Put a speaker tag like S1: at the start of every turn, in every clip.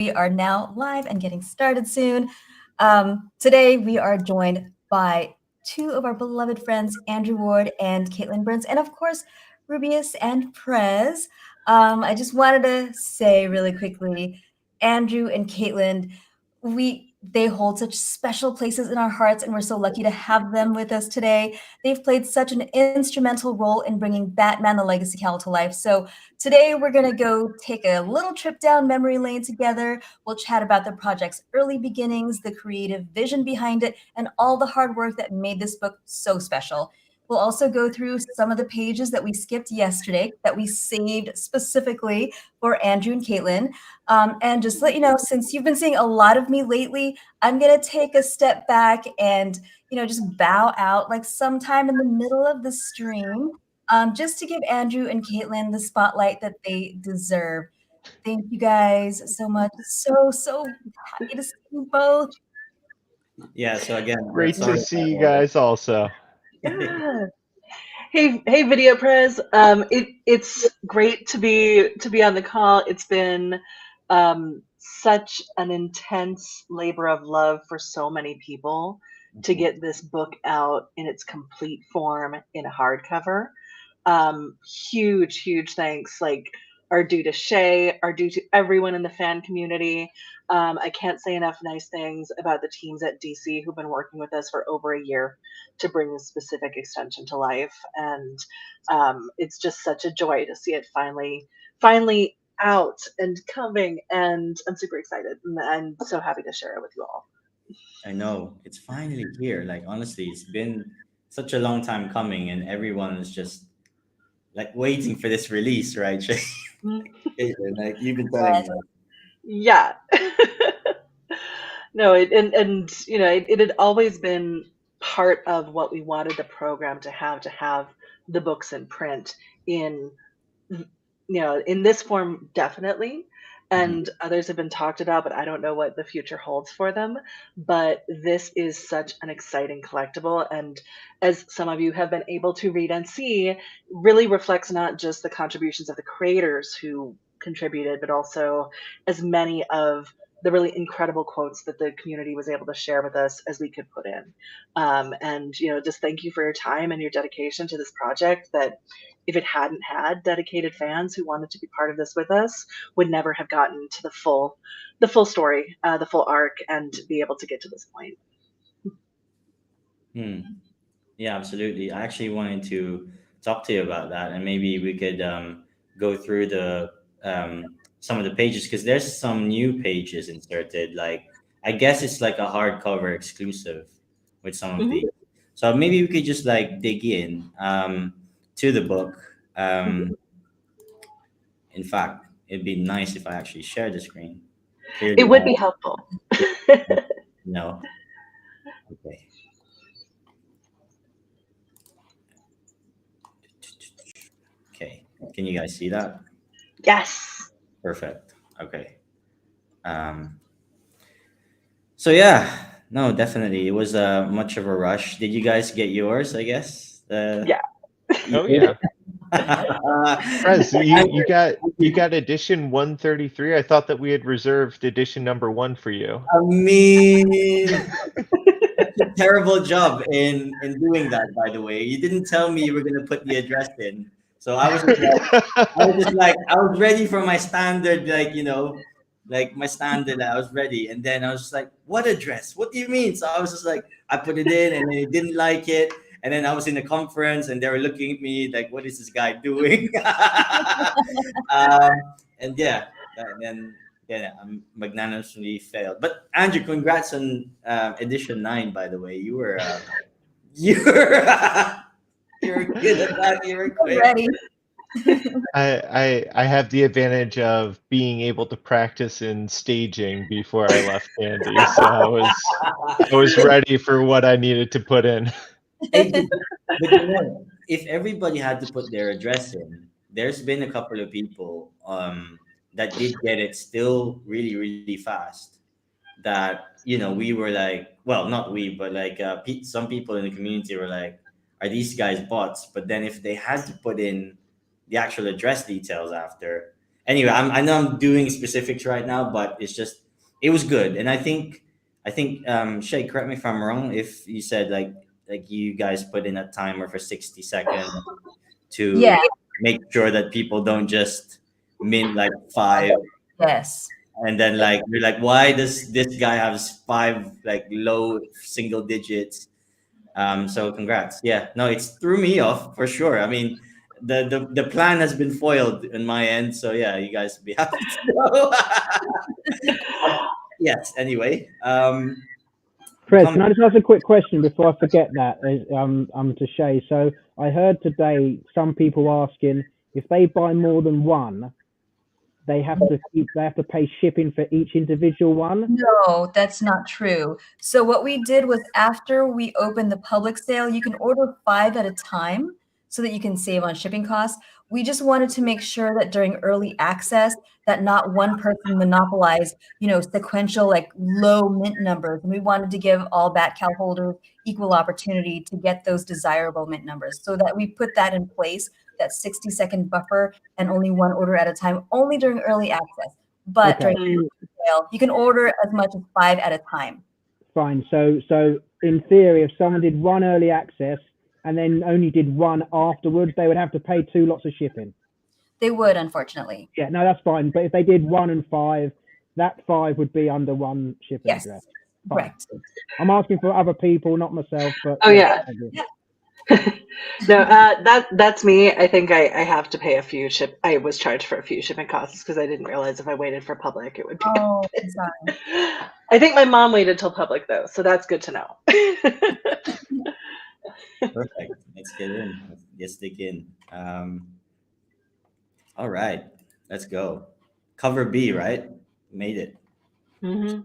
S1: We are now live and getting started soon. Today, we are joined by two of our beloved friends, Andrew Ward and Caitlin Burns, and of course, Rubeus and Prez. I just wanted to say really quickly, Andrew and Caitlin, they hold such special places in our hearts, and we're so lucky to have them with us today. They've played such an instrumental role in bringing Batman: The Legacy Cowl to life. So today we're going to go take a little trip down memory lane together. We'll chat about the project's early beginnings, the creative vision behind it, and all the hard work that made this book so special. We'll also go through some of the pages that we skipped yesterday that we saved specifically for Andrew and Caitlin. And just to let you know, since you've been seeing a lot of me lately, I'm going to take a step back and, just bow out like sometime in the middle of the stream, just to give Andrew and Caitlin the spotlight that they deserve. Thank you guys so much. So happy to see you both.
S2: Yeah, so again,
S3: Great to
S2: sorry
S3: see you
S2: about all
S3: guys also.
S4: Yeah. Hey, Video Prez. It's great to be on the call. It's been such an intense labor of love for so many people to get this book out in its complete form in a hardcover. Huge thanks are due to Shae, are due to everyone in the fan community. I can't say enough nice things about the teams at DC who've been working with us for over a year to bring this specific extension to life. And it's just such a joy to see it finally out and coming. And I'm super excited, and I'm so happy to share it with you all.
S2: I know it's finally here. Like honestly, it's been such a long time coming, and everyone is just like waiting for this release, right? Shay? Caitlin, like you've been telling
S1: Yes.
S2: me.
S4: Yeah. No, it had always been part of what we wanted the program to have the books in print in in this form, definitely.
S2: Mhm.
S4: And others have been talked about, but I don't know what the future holds for them. But this is such an exciting collectible, and as some of you have been able to read and see, really reflects not just the contributions of the creators who contributed, but also as many of the really incredible quotes that the community was able to share with us as we could put in. And just thank you for your time and your dedication to this project that, if it hadn't had dedicated fans who wanted to be part of this with us, would never have gotten to the full story, the full arc, and be able to get to this point.
S2: Hmm. Yeah, absolutely. I actually wanted to talk to you about that, and maybe we could go through the some of the pages because there's some new pages inserted. Like I guess it's like a hardcover exclusive with some of
S4: Mhm,
S2: these. So maybe we could just like dig in to the book.
S4: mhm.
S2: In fact, it'd be nice if I actually share the screen.
S4: It
S2: Clearly,
S4: would be helpful.
S2: no. Okay. Okay. Can you guys see that?
S4: Yes.
S2: Perfect. Okay. Um, so yeah, no, definitely. It was much of a rush. Did you guys get yours? I guess.
S4: Yeah.
S2: You
S3: Oh
S2: did?
S3: yeah. Prez, you got edition 133. I thought that we had reserved edition number 1 for you.
S2: I mean, such a terrible job in doing that. By the way, you didn't tell me you were gonna put the address in, so I was ready for my standard, like my standard. I was ready, and then I was just like, "What address? What do you mean?" So I was just like, I put it in, and they didn't like it, and then I was in a conference, and they were looking at me like, "What is this guy doing?" um, and yeah, and then yeah, I magnanimously failed. But Andrew, congrats on edition 9. By the way, you were you were good at that. You were
S1: I'm
S2: quick.
S1: ready.
S3: I have the advantage of being able to practice in staging before I left Candy, so I was ready for what I needed to put in.
S2: Hey, but if everybody had to put their address in, there's been a couple of people that did get it still really fast. That we were like, well, not we, but like some people in the community were like, "Are these guys bots?" But then if they had to put in the actual address details after, anyway, I know I'm doing specifics right now, but it was good, and I think Shay, correct me if I'm wrong. If you said like you guys put in a timer for 60 seconds to
S1: Yeah.
S2: make sure that people don't just mint like five,
S1: Yes.
S2: and then like you're like, why does this guy have five like low single digits? So congrats. Yeah, no, it's threw me off for sure. I mean, the plan has been foiled in my end. So yeah, you guys will be happy to know. Yes. Anyway,
S5: Fred,
S2: come.
S5: can I just ask a quick question before I forget that? To Shae. So I heard today some people asking if they buy more than one, they have to pay shipping for each individual one.
S1: No, that's not true. So what we did was after we opened the public sale, you can order 5 at a time so that you can save on shipping costs. We just wanted to make sure that during early access that not one person monopolized, sequential like low mint numbers. And we wanted to give all Bat Cow holders equal opportunity to get those desirable mint numbers. So that we put that in place, that 60-second buffer and only one order at a time, only during early access. But
S5: Okay.
S1: during sale, you can order as much as 5 at a time.
S5: Fine. So in theory, if someone did one early access and then only did one afterwards, they would have to pay 2 lots of shipping.
S1: They would, unfortunately.
S5: Yeah, no, that's fine. But if they did 1 and 5, that 5 would be under one shipping
S1: Yes,
S5: address.
S1: correct.
S5: I'm asking for other people, not myself. But
S4: Oh, yeah.
S1: Yeah.
S4: No, that's me. I think I have to pay a few I was charged for a few shipping costs because I didn't realize if I waited for public it would be.
S1: Oh, I'm sorry.
S4: I think my mom waited till public though, so that's good to know.
S2: Perfect. Let's get in. Let's dig in. All right, let's go. Cover B, right? Made it.
S4: Hmm.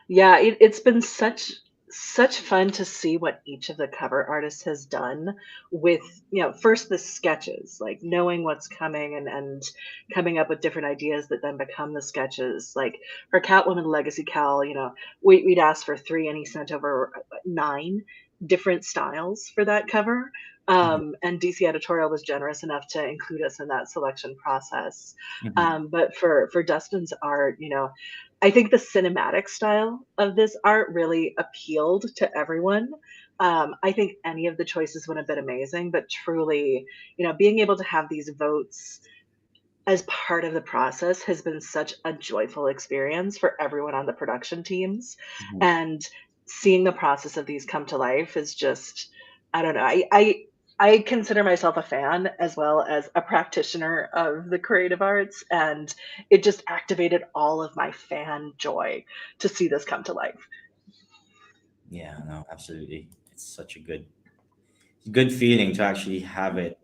S4: Yeah, it's been such fun to see what each of the cover artists has done with, first the sketches, like knowing what's coming and coming up with different ideas that then become the sketches. Like for Catwoman Legacy Cowl, we'd asked for 3 and he sent over 9 different styles for that cover. And DC Editorial was generous enough to include us in that selection process.
S2: Mhm.
S4: But for Dustin's art, I think the cinematic style of this art really appealed to everyone. I think any of the choices would have been amazing, but truly, being able to have these votes as part of the process has been such a joyful experience for everyone on the production teams.
S2: Mhm.
S4: And seeing the process of these come to life is just, I don't know. I consider myself a fan as well as a practitioner of the creative arts, and it just activated all of my fan joy to see this come to life.
S2: Yeah, no, absolutely. It's such a good feeling to actually have it,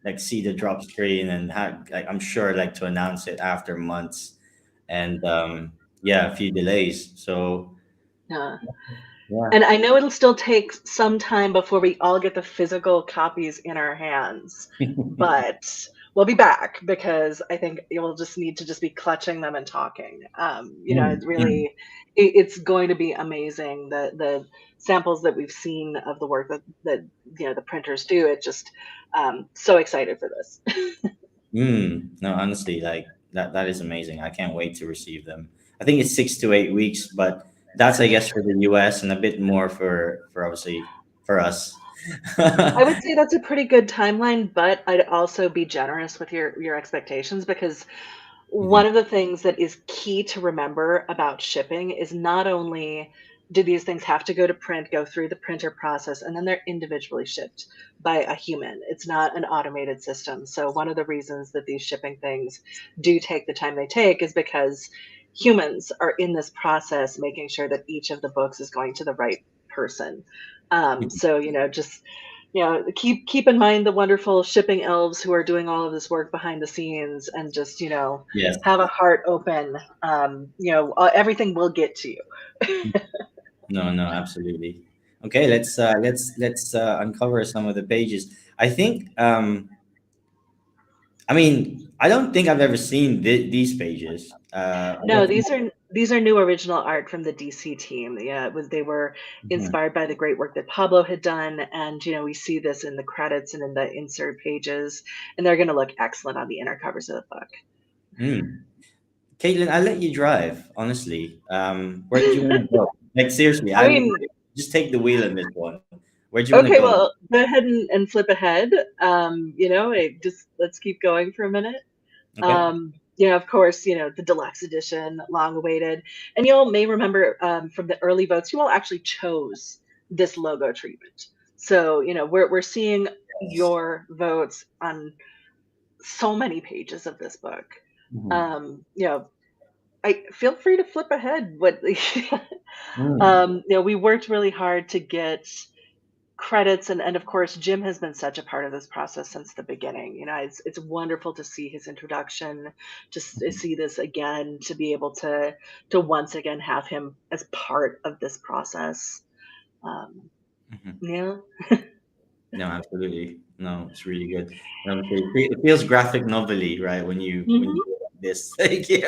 S2: like see the drop screen and have, like, I'm sure like to announce it after months and yeah, a few delays. So
S4: Yeah.
S2: yeah.
S4: And I know it'll still take some time before we all get the physical copies in our hands, but we'll be back because I think you'll just need to just be clutching them and talking. It
S2: Mm.
S4: really, it's going to be amazing. The samples that we've seen of the work that the printers do, it just so excited for this.
S2: No, honestly, like that is amazing. I can't wait to receive them. I think it's 6 to 8 weeks, but that's I guess for the US and a bit more for obviously for us.
S4: I would say that's a pretty good timeline, but I'd also be generous with your expectations because
S2: Mhm.
S4: one of the things that is key to remember about shipping is not only do these things have to go to print, go through the printer process, and then they're individually shipped by a human. It's not an automated system. So one of the reasons that these shipping things do take the time they take is because humans are in this process making sure that each of the books is going to the right person. So just keep in mind the wonderful shipping elves who are doing all of this work behind the scenes, and just
S2: Yes.
S4: have a heart open. Everything will get to you.
S2: No, no, absolutely. Okay, let's uncover some of the pages. I think I mean, I don't think I've ever seen these pages. I
S4: No,
S2: don't think.
S4: these are new original art from the DC team. Yeah, they were
S2: Mhm.
S4: inspired by the great work that Pablo had done, and we see this in the credits and in the insert pages, and they're going to look excellent on the inner covers of the book.
S2: Mm. Caitlin, I'll let you drive. Honestly, where do you want to go? Like seriously,
S4: I
S2: I
S4: mean,
S2: just take the wheel in this one. Where do you want to
S4: okay,
S2: go?
S4: well, go ahead and flip ahead. Just let's keep going for a minute.
S2: Okay.
S4: Of course, the deluxe edition, long awaited. And you all may remember from the early votes, you all actually chose this logo treatment. So, we're seeing
S2: Yes.
S4: your votes on so many pages of this book.
S2: Mhm.
S4: I feel free to flip ahead. What
S2: Mm.
S4: we worked really hard to get credits, and of course Jim has been such a part of this process since the beginning. It's wonderful to see his introduction, to see this again, to be able to once again have him as part of this process. um,
S2: Mhm.
S4: yeah.
S2: No, absolutely. No, it's really good. And obviously, it feels graphic novelty, right? When you
S4: Hmm.
S2: do it like this, thank you.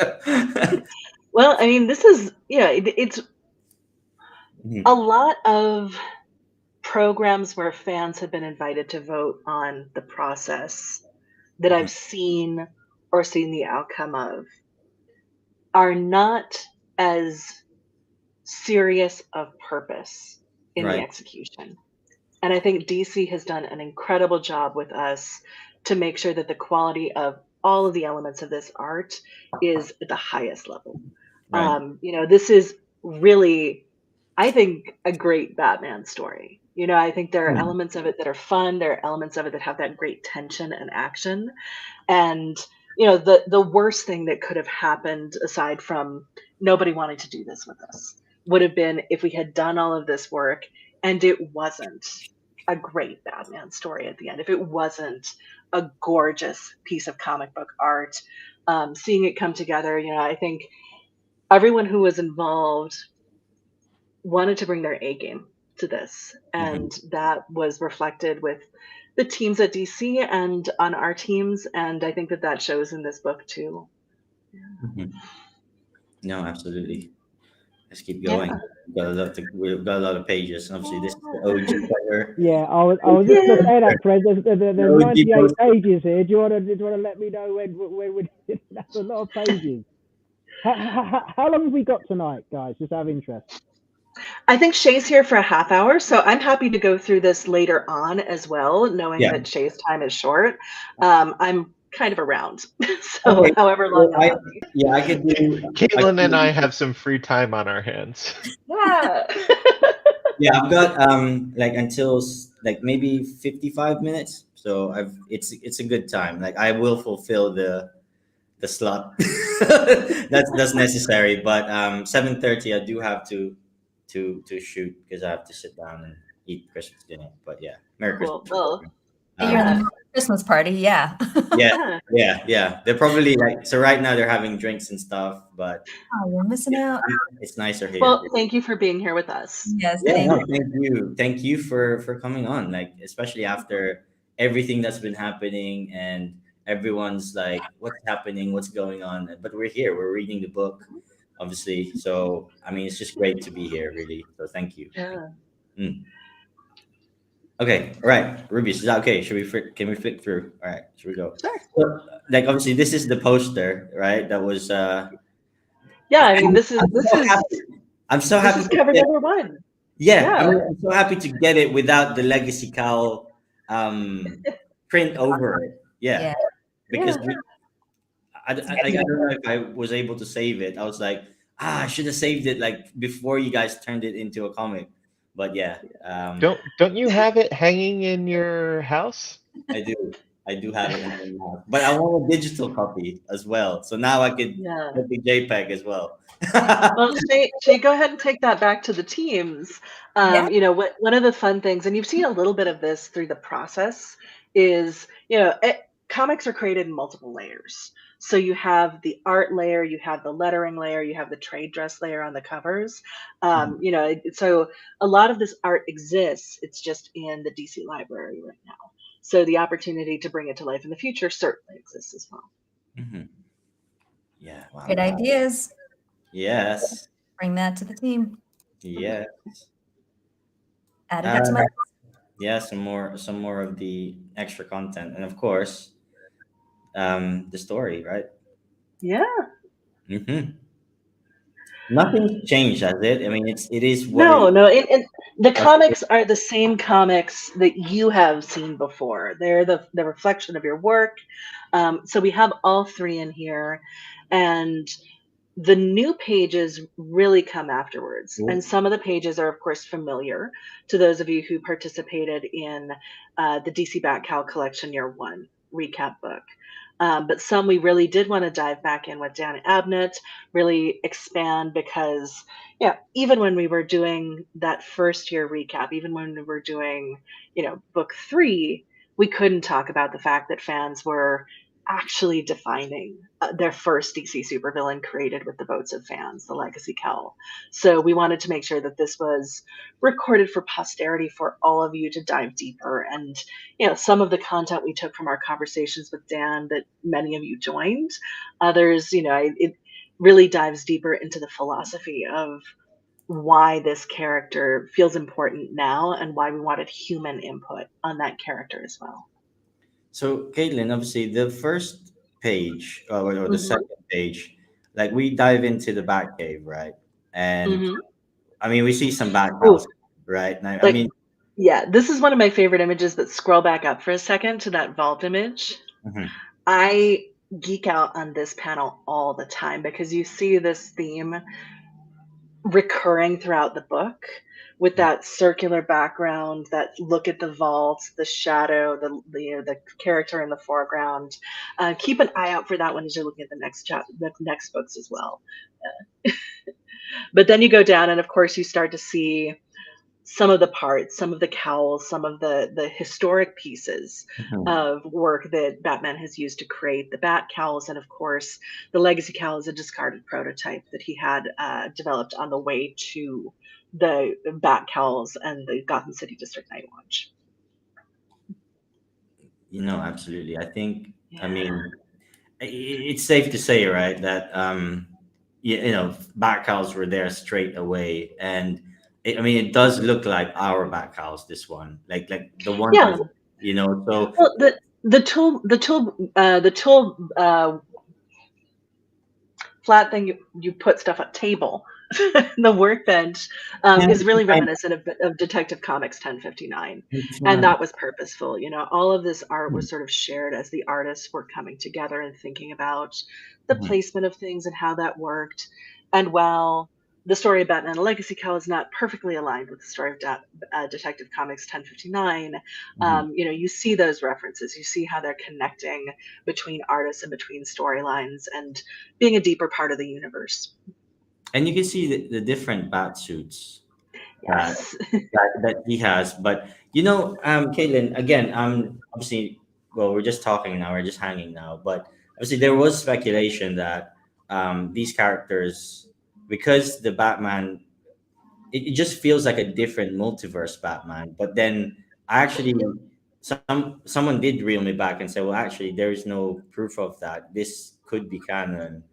S4: Well, I mean, this is, it's a
S2: Mhm.
S4: lot of programs where fans have been invited to vote on the process that I've
S2: Mhm.
S4: seen or seen the outcome of are not as serious of purpose in the
S2: Right.
S4: execution. And I think DC has done an incredible job with us to make sure that the quality of all of the elements of this art is at the highest level.
S2: Right.
S4: This is really, I think, a great Batman story. I think there are
S2: Mm.
S4: elements of it that are fun. There are elements of it that have that great tension and action. And the worst thing that could have happened, aside from nobody wanting to do this with us, would have been if we had done all of this work and it wasn't a great Batman story at the end. If it wasn't a gorgeous piece of comic book art, seeing it come together, I think everyone who was involved wanted to bring their A game to this.
S2: Mhm.
S4: And that was reflected with the teams at DC and on our teams. And I think that shows in this book too.
S2: Mhm. No, absolutely. Let's keep
S4: Yeah.
S2: going. We've got a lot of pages. And obviously, this is the OG cover.
S5: Yeah, I was just going to say that, Fred.
S2: The
S5: There's
S2: OG
S5: 98
S2: poster.
S5: pages here. Do you want to let me know when we? That's a lot of pages. How long have we got tonight, guys? Just out of interest.
S4: I think Shay's here for a half hour, so I'm happy to go through this later on as well, knowing
S2: Yeah.
S4: that Shay's time is short. I'm kind of around, so
S2: Okay.
S4: however long
S2: So
S4: you'll have me.
S2: yeah, I could do. I
S3: Caitlin and I
S2: could,
S3: have some free time on our hands.
S4: Yeah.
S2: yeah, I've got like until like maybe 55 minutes. So it's a good time. Like I will fulfill the slot. That's necessary. But 7:30 I do have to shoot because I have to sit down and eat Christmas dinner. But yeah, Merry
S4: Cool.
S2: Christmas.
S4: Well,
S1: You're in
S2: Um,
S1: the
S4: yeah.
S1: middle of a Christmas party, yeah.
S2: yeah,
S4: Yeah.
S2: yeah. They're probably like so right now they're having drinks and stuff, but
S1: Oh, you're missing out.
S2: it's nicer here.
S4: Well, thank you for being here with us.
S1: Yes,
S2: Yeah,
S1: thank
S2: no,
S1: you.
S2: thank you for coming on. Like especially after everything that's been happening and everyone's like, what's happening, what's going on? But we're here. We're reading the book, obviously. So I mean, it's just great to be here, really. So thank you.
S4: Yeah.
S2: Mm. Okay, all right, Rubius, is that okay? Can we flick through? All right, should we go?
S4: Sure.
S2: So, like obviously, this is the poster, right? That was.
S4: Yeah, I mean,
S2: I'm so happy. I'm so
S4: this
S2: happy
S4: is
S2: to
S4: cover
S2: get.
S4: number one.
S2: Yeah, I
S4: Yeah.
S2: mean, I'm so happy to get it without the legacy cowl print over it. Yeah,
S1: Yeah.
S2: because
S4: Yeah.
S2: I don't know if I was able to save it. I was like, I should have saved it like before you guys turned it into a comic. But yeah,
S3: Don't you have it hanging in your house?
S2: I do. I do have it in my house, but I want a digital copy as well. So now I could
S4: Yeah.
S2: get the JPEG as well.
S4: Well, Shay, go ahead and take that back to the teams.
S1: Yeah.
S4: One of the fun things, and you've seen a little bit of this through the process, is comics are created in multiple layers. So you have the art layer, you have the lettering layer, you have the trade dress layer on the covers. So a lot of this art exists. It's just in the DC library right now. So the opportunity to bring it to life in the future certainly exists as well.
S2: Mhm. Yeah. Wow.
S1: Great ideas.
S2: Yes.
S1: Bring that to the team.
S2: Yes.
S1: Added that to my
S2: Yeah. Some more of the extra content, and of course, the story, right?
S4: Yeah.
S2: Nothing's changed, has it? I mean, it is what it
S4: No, no. The
S2: what it is.
S4: comics are the same comics that you have seen before. They're the reflection of your work. So we have all three in here, and the new pages really come afterwards. And
S2: Cool.
S4: some of the pages are, of course, familiar to those of you who participated in the DC Bat Cowl Collection Year One recap book. But some we really did want to dive back in with Dan Abnett, really expand because, yeah, even when we were doing that first year recap, even when we were doing, book three, we couldn't talk about the fact that fans were actually defining their first DC supervillain created with the votes of fans, the Legacy Cowl. So we wanted to make sure that this was recorded for posterity for all of you to dive deeper. And some of the content we took from our conversations with Dan that many of you joined, others, it really dives deeper into the philosophy of why this character feels important now and why we wanted human input on that character as well.
S2: So, Caitlin, obviously, the first page or the
S4: Hmm.
S2: second page, like we dive into the Batcave, right? And
S4: Hmm.
S2: I mean, we see some bat
S4: Ooh,
S2: cows, right? And I
S4: like,
S2: mean,
S4: yeah, this is one of my favorite images, but scroll back up for a second to that vault image.
S2: mhm,
S4: I geek out on this panel all the time because you see this theme recurring throughout the book with that circular background, that look at the vault, the shadow, the character in the foreground. Keep an eye out for that one as you're looking at the next books as well. But then you go down, and of course you start to see some of the parts, some of the cowls, some of the historic pieces
S2: mhm.
S4: of work that Batman has used to create the Bat Cowls, and of course, the Legacy Cowl is a discarded prototype that he had developed on the way to the Bat Cowls and the Gotham City District Night Watch.
S2: Absolutely. I think, I
S4: Yeah.
S2: mean, it's safe to say, right, that bat cows were there straight away, and I mean, it does look like our bat cows. This one, like the one
S4: Yeah.
S2: before, So
S4: Well, the tool flat thing you put stuff on table, the workbench, is really reminiscent of Detective Comics 1059, and that was purposeful. All of this art was sort of shared as the artists were coming together and thinking about the
S2: Mhm,
S4: placement of things and how that worked. And while the story of Batman: The Legacy Call is not perfectly aligned with the story of Detective Comics 1059,
S2: mhm.
S4: you see those references. You see how they're connecting between artists and between storylines and being a deeper part of the universe.
S2: And you can see the different bat suits that
S4: Yes.
S2: that he has. But Caitlin, again, obviously, well, we're just talking now, we're just hanging now. But obviously, there was speculation that these characters, because the Batman, it just feels like a different multiverse Batman. But then I actually, someone did reel me back and say, well, actually, there is no proof of that. This could be canon.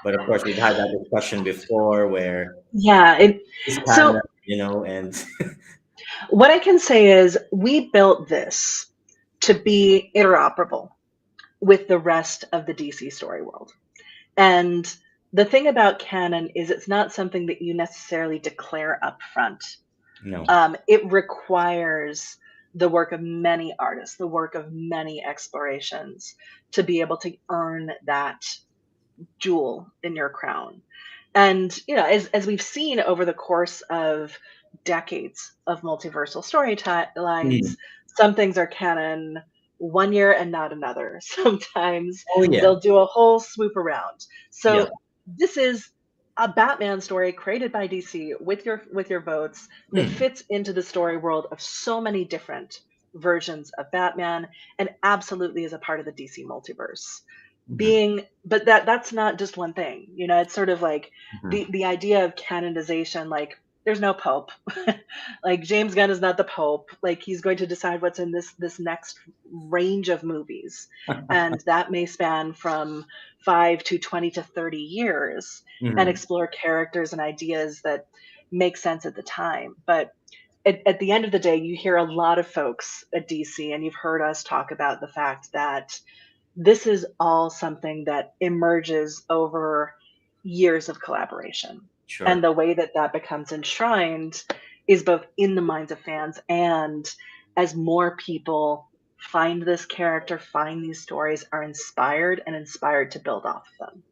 S2: But of course, we've had that discussion before where
S4: Yeah.
S2: it's
S4: So
S2: canon, and
S4: what I can say is we built this to be interoperable with the rest of the DC story world. And the thing about canon is it's not something that you necessarily declare up front.
S2: no.
S4: It requires the work of many artists, the work of many explorations to be able to earn that jewel in your crown. And as we've seen over the course of decades of multiversal storylines,
S2: Mm.
S4: some things are canon one year and not another. Sometimes
S2: Oh yeah,
S4: they'll do a whole swoop around.
S2: yeah.
S4: So this is a Batman story created by DC with your votes that
S2: Mm.
S4: fits into the story world of so many different versions of Batman and absolutely is a part of the DC multiverse.
S2: Mhm,
S4: But that's not just one thing. It's sort of like
S2: mhm.
S4: the idea of canonization, like there's no pope. Like James Gunn is not the pope. Like he's going to decide what's in this next range of movies, and that may span from 5 to 20 to 30 years, and
S2: Mhm.
S4: explore characters and ideas that make sense at the time. But at the end of the day, you hear a lot of folks at DC, and you've heard us talk about the fact that this is all something that emerges over years of collaboration.
S2: Sure.
S4: And the way that that becomes enshrined is both in the minds of fans and as more people find this character, find these stories, are inspired and inspired to build off of them.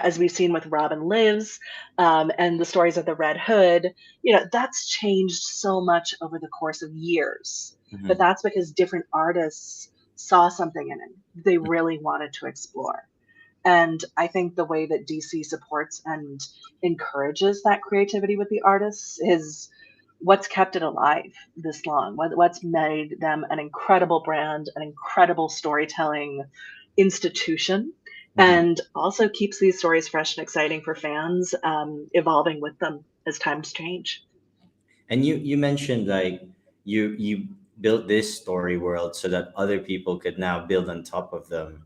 S4: As we've seen with Robin Lives and the stories of the Red Hood, that's changed so much over the course of years.
S2: Mhm.
S4: But that's because different artists saw something in it they really wanted to explore. And I think the way that DC supports and encourages that creativity with the artists is what's kept it alive this long, what's made them an incredible brand, an incredible storytelling institution, and also keeps these stories fresh and exciting for fans, evolving with them as times change.
S2: And you mentioned like you built this story world so that other people could now build on top of them,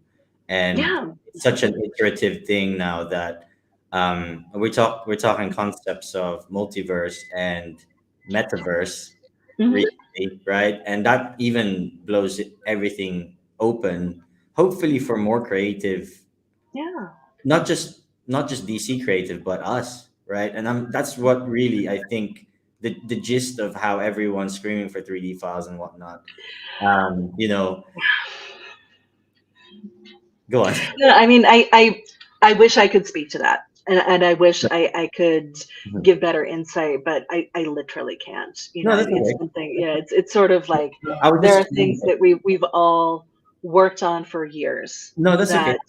S2: and
S4: Yeah.
S2: it's such an iterative thing now that we're talking concepts of multiverse and metaverse
S4: Hmm.
S2: recently, right? And that even blows everything open, hopefully for more creative,
S4: Yeah.
S2: not just DC creative, but us, right? And that's what really I think the gist of how everyone's screaming for 3D files and whatnot. You know, go on.
S4: No, I mean, I wish I could speak to that, and I wish I could give better insight, but I literally can't.
S2: No, that's
S4: It's
S2: okay.
S4: something. Yeah, it's sort of like
S2: I was
S4: there
S2: just
S4: are things that we've all worked on for years
S2: no, that's okay.
S4: that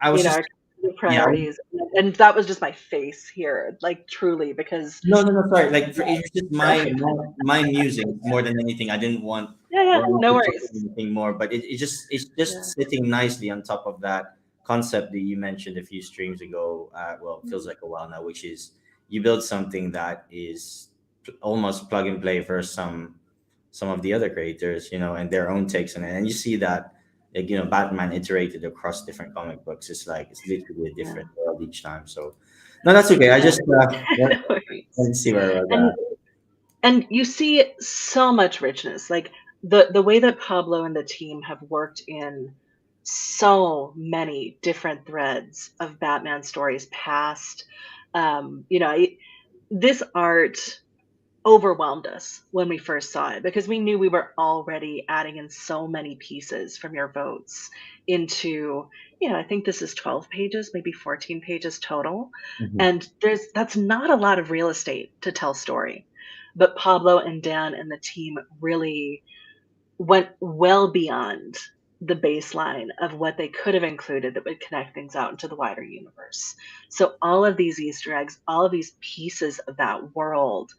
S2: I was just
S4: are the
S2: yeah.
S4: priorities, and that was just my face here, like truly, because
S2: No, sorry. Like it was just my music more than anything. I didn't want
S4: yeah,
S2: Ryan
S4: no
S2: to talk
S4: worries.
S2: anything more, but it's just
S4: Yeah.
S2: sitting nicely on top of that concept that you mentioned a few streams ago. Well, it feels like a while now, which is you build something that is almost plug and play for some of the other creators, and their own takes on it, and you see that. Like, Batman iterated across different comic books. It's like it's literally a
S4: Yeah.
S2: different world each time. So, no, that's okay. I just
S4: No worries.
S2: let's see where we're
S4: And
S2: at.
S4: and you see so much richness, like the way that Pablo and the team have worked in so many different threads of Batman stories past. This art overwhelmed us when we first saw it because we knew we were already adding in so many pieces from your votes into, I think this is 12 pages, maybe 14 pages total.
S2: Mhm.
S4: And that's not a lot of real estate to tell story. But Pablo and Dan and the team really went well beyond the baseline of what they could have included that would connect things out into the wider universe. So all of these Easter eggs, all of these pieces of that world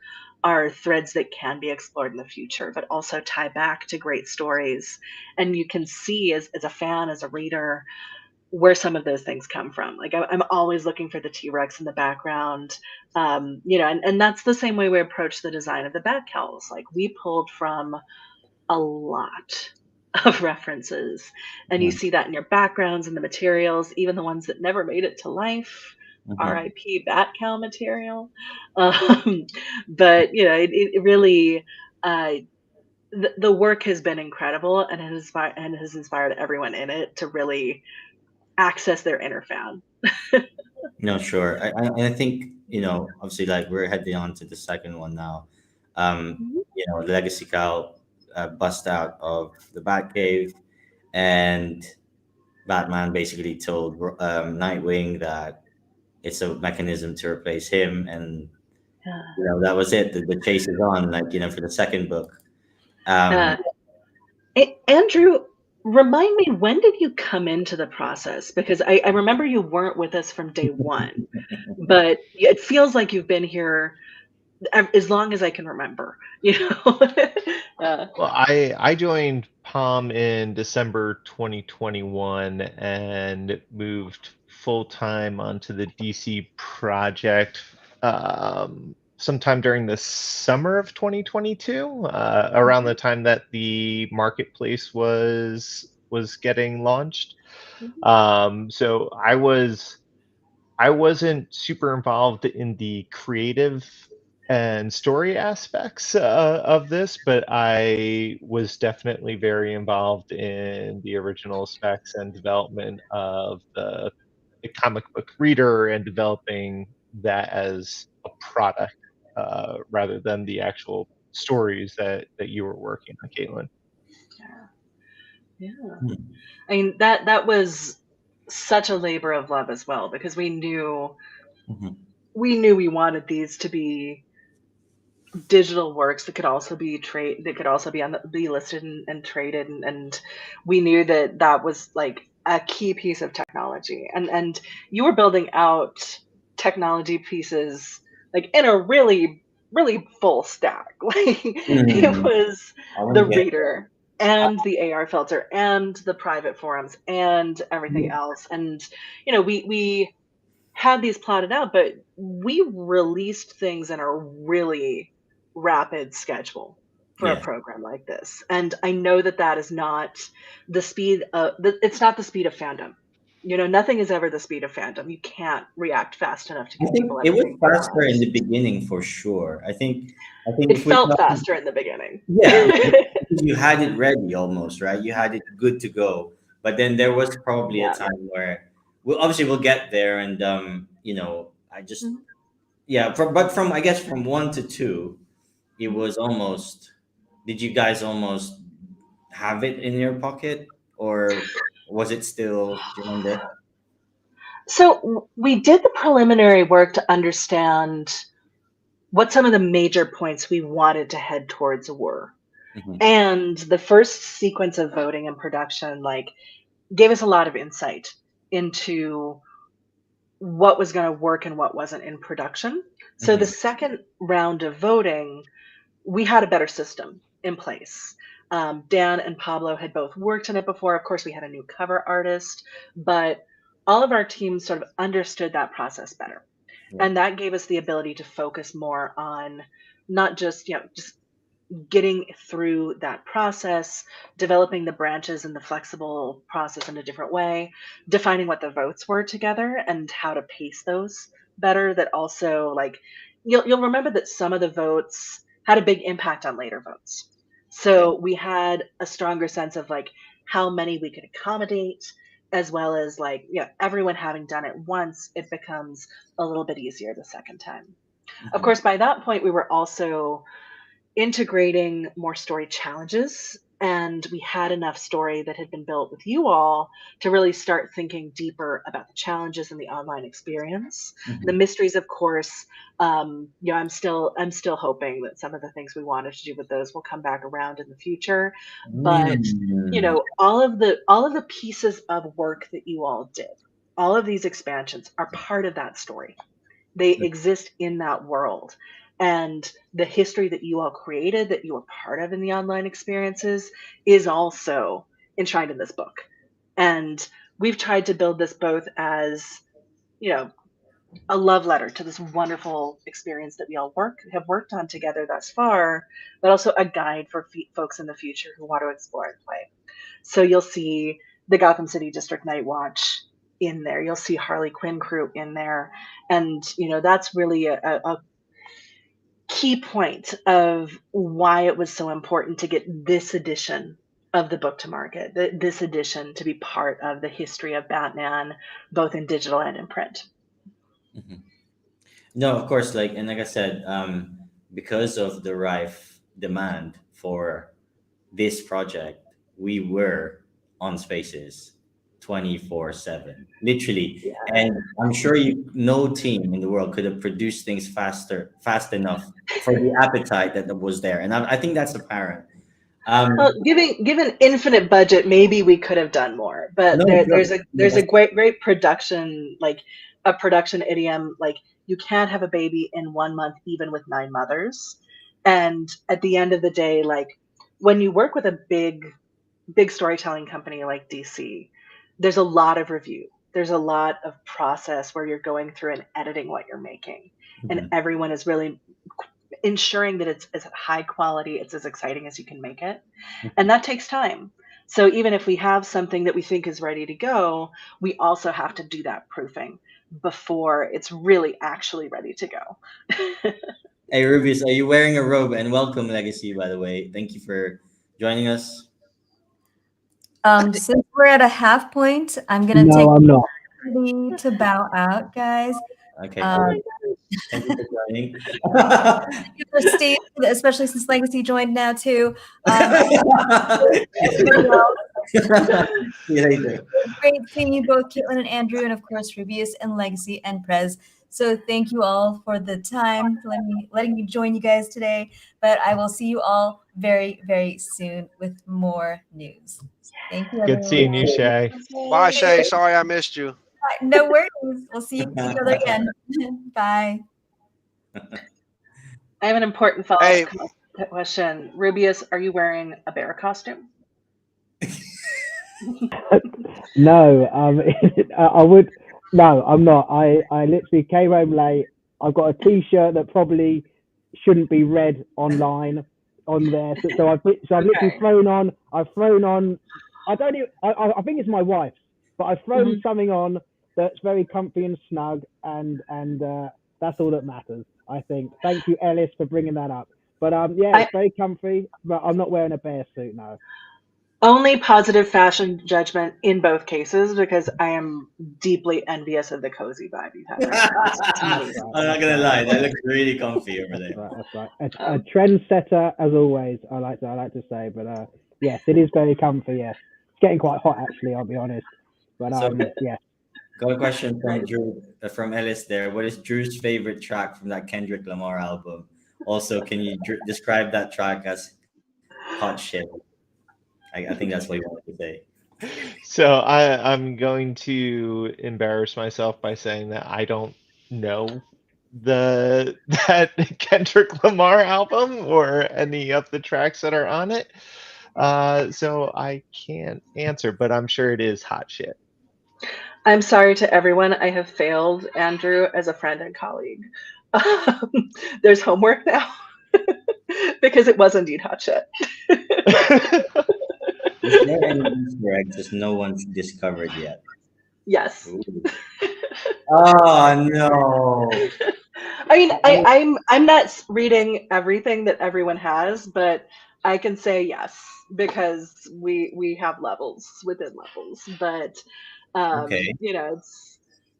S4: are threads that can be explored in the future, but also tie back to great stories. And you can see as a fan, as a reader, where some of those things come from. Like I'm always looking for the T-Rex in the background, and that's the same way we approach the design of the bat cowls. Like we pulled from a lot of references, and you
S2: Mhm.
S4: see that in your backgrounds and the materials, even the ones that never made it to life.
S2: Mhm.
S4: RIP bat cow material. Um, but it really uh, the work has been incredible, and has inspired everyone in it to really access their inner fan.
S2: No, sure. I think, obviously, like we're heading on to the second one now.
S4: Mhm.
S2: Legacy Cal bust out of the Batcave, and Batman basically told Nightwing that it's a mechanism to replace him, and that was it. The chase is on, like for the second book. Um,
S4: Uh, Andrew, remind me, when did you come into the process? Because I remember you weren't with us from day one, but it feels like you've been here as long as I can remember. Uh,
S3: Well, I joined Palm in December 2021 and moved full time onto the DC project sometime during the summer of 2022, around the time that the marketplace was getting launched.
S4: mhm,
S3: So I wasn't super involved in the creative and story aspects of this, but I was definitely very involved in the original specs and development of the comic book reader and developing that as a product rather than the actual stories that you were working on, Caitlin.
S4: Yeah.
S2: Hmm.
S4: I mean, that was such a labor of love as well, because we knew
S2: Mhm.
S4: we wanted these to be digital works that could also be be listed and traded, and we knew that was like a key piece of technology, and you were building out technology pieces like in a really full stack. Like it
S2: Hmm.
S4: was
S2: I want
S4: the
S2: to get.
S4: reader and the AR filter and the private forums and everything else, and we had these plotted out, but we released things in a really rapid schedule for a
S2: Yeah.
S4: program like this. And I know that is not the speed of it's not the speed of fandom. Nothing is ever the speed of fandom. You can't react fast enough to
S2: I
S4: give people
S2: think it was
S4: everything they
S2: faster in
S4: want.
S2: the beginning for sure. I think
S4: It
S2: if we're
S4: felt
S2: talking,
S4: faster in the beginning.
S2: yeah, because you had it ready almost, right? You had it good to go. But then there was probably a
S4: Yeah.
S2: time where we'll get there, and I just
S4: Mhm.
S2: yeah, from I guess from 1 to 2, it was almost. Did you guys almost have it in your pocket, or was it still here and there?
S4: So we did the preliminary work to understand what some of the major points we wanted to head towards were.
S2: Hmm.
S4: And the first sequence of voting and production, like, gave us a lot of insight into what was going to work and what wasn't in production. So the
S2: Hmm.
S4: second round of voting, we had a better system in place. Dan and Pablo had both worked on it before. Of course, we had a new cover artist, but all of our teams sort of understood that process better.
S2: Yeah.
S4: And that gave us the ability to focus more on not just getting through that process, developing the branches and the flexible process in a different way, defining what the votes were together and how to pace those better. That also, like, you'll remember that some of the votes had a big impact on later votes.
S2: Yeah.
S4: So we had a stronger sense of like how many we could accommodate, as well as like everyone having done it once, it becomes a little bit easier the second time. Of
S2: Hmm.
S4: course, by that point, we were also integrating more story challenges, and we had enough story that had been built with you all to really start thinking deeper about the challenges in the online experience. The
S2: Hmm.
S4: mysteries, of course, I'm still hoping that some of the things we wanted to do with those will come back around in the future, but
S2: Mm.
S4: all of the pieces of work that you all did, all of these expansions are part of that story. They exist in that world. And the history that you all created, that you were part of in the online experiences, is also enshrined in this book. And we've tried to build this both as, you know, a love letter to this wonderful experience that we all have worked on together thus far, but also a guide for folks in the future who want to explore and play. So you'll see the Gotham City District Night Watch in there. You'll see Harley Quinn crew in there. And, that's really a key point of why it was so important to get this edition of the book to market, this edition to be part of the history of Batman, both in digital and in print.
S2: Mhm. No, of course, like I said, because of the rife demand for this project, we were on Spaces 24/7, literally.
S4: Yeah.
S2: And I'm sure no team in the world could have produced things fast enough for the appetite that was there. And I think that's apparent.
S4: Well,
S2: Um,
S4: given infinite budget, maybe we could have done more. But
S2: no,
S4: there's a
S2: no,
S4: great production, like a production idiom, like you can't have a baby in 1 month, even with 9 mothers. And at the end of the day, like when you work with a big storytelling company like DC, there's a lot of review. There's a lot of process where you're going through and editing what you're making, and
S2: Mhm.
S4: everyone is really ensuring that it's as high quality, it's as exciting as you can make it. And that takes time. So even if we have something that we think is ready to go, we also have to do that proofing before it's really actually ready to go.
S2: Hey, Rubeus, are you wearing a robe? And welcome, Legacy, by the way. Thank you for joining us.
S1: Since we're at a half point, I'm gonna take
S5: No, I'm not.
S1: to bow out, guys.
S2: Okay,
S1: Um,
S2: thank you for joining.
S1: Thank you for staying, especially since Legacy joined now too. Everybody else,
S2: See you later.
S1: it was great seeing you both, Caitlin and Andrew, and of course Rubeus and Legacy and Prez. So thank you all for the time, for letting me join you guys today. But I will see you all very, very soon with more news. Thank you,
S3: Good
S1: everyone.
S3: seeing you, Shae.
S6: Bye, Shae. Sorry I missed you.
S1: No worries. We'll see each other again. Bye.
S4: I have an important follow-up
S6: Hey,
S4: question. Rubeus, are you wearing a bear costume?
S5: No, I would. No, I'm not. I literally came home late. I've got a T-shirt that probably shouldn't be read online on there. So I've literally thrown on. I've thrown on. I don't even. I think it's my wife's, but I've thrown something on that's very comfy and snug, and that's all that matters. I think. Thank you, Ellis, for bringing that up. But yeah, it's very comfy. But I'm not wearing a bear suit. No.
S4: Only positive fashion judgment in both cases because I am deeply envious of the cozy vibe you have right now.
S2: I'm not gonna lie, that looks really comfy over there.
S5: That's right. A trendsetter as always. I like to say, but yes, it is very comfy. Yes, it's getting quite hot actually. I'll be honest. But yeah.
S2: Got a question from Drew, from Ellis there. What is Drew's favorite track from that Kendrick Lamar album? Also, can you describe that track as hot shit? I think that's what you wanted to say.
S3: So I'm going to embarrass myself by saying that I don't know that Kendrick Lamar album or any of the tracks that are on it. So I can't answer, but I'm sure it is hot shit.
S4: I'm sorry to everyone. I have failed Andrew as a friend and colleague. There's homework now because it was indeed hot shit.
S2: Is there any Easter eggs that no one's discovered yet?
S4: Yes.
S2: Ooh. Oh no.
S4: I mean, I'm not reading everything that everyone has, but I can say yes because we have levels within levels. But
S2: Okay.
S4: you know,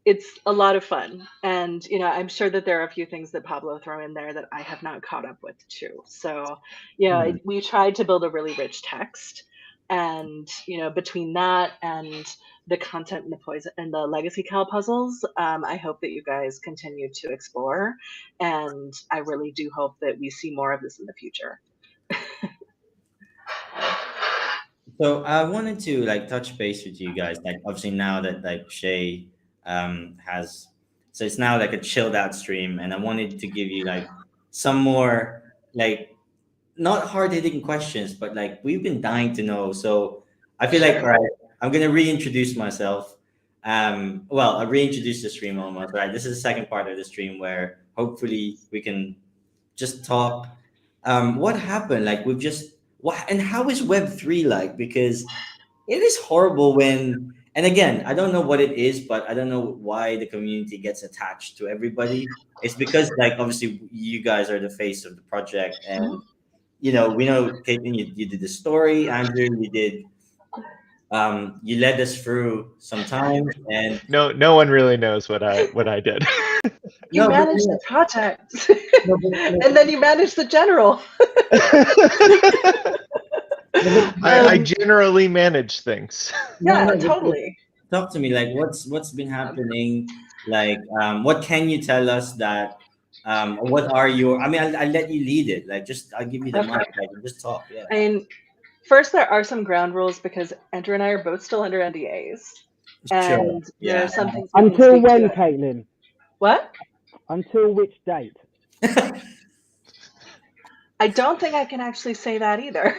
S4: it's a lot of fun, and you know, I'm sure that there are a few things that Pablo throw in there that I have not caught up with too. So you know, we tried to build a really rich text, and you know, between that and the content and the poison and the legacy Cowl puzzles, I hope that you guys continue to explore, and I really do hope that we see more of this in the future.
S2: So I wanted to like touch base with you guys. Like obviously now that like Shae has, so it's now like a chilled out stream, and I wanted to give you like some more like not hard hitting questions, but like we've been dying to know. So I feel like, all right, I'm gonna reintroduce myself. Well, I reintroduced the stream almost. Right, this is the second part of the stream where hopefully we can just talk. What happened? Like we've just what and how is Web3 like? Because it is horrible when, and again, I don't know what it is, but I don't know why the community gets attached to everybody. It's because like obviously you guys are the face of the project, and you know we know Caitlin, you did the story, Andrew, you did you led us through some time, and
S3: No one really knows what I did.
S4: You
S2: no, but,
S4: manage the project,
S2: no, but,
S4: and then you manage the general.
S3: I generally manage things.
S4: Yeah,
S2: but
S4: totally.
S2: talk to me like what's been happening, like what can you tell us that what are your, I mean, I'll let you lead it, like just I'll give you the
S4: Okay.
S2: mic, like just talk. Yeah,
S4: I mean, first there are some ground rules because Andrew and I are both still under NDAs,
S2: sure.
S4: and there
S2: Yeah.
S4: are some things we can
S5: Until
S4: speak
S5: when,
S4: to.
S5: Caitlin?
S4: What?
S5: Until which date?
S4: I don't think I can actually say that either.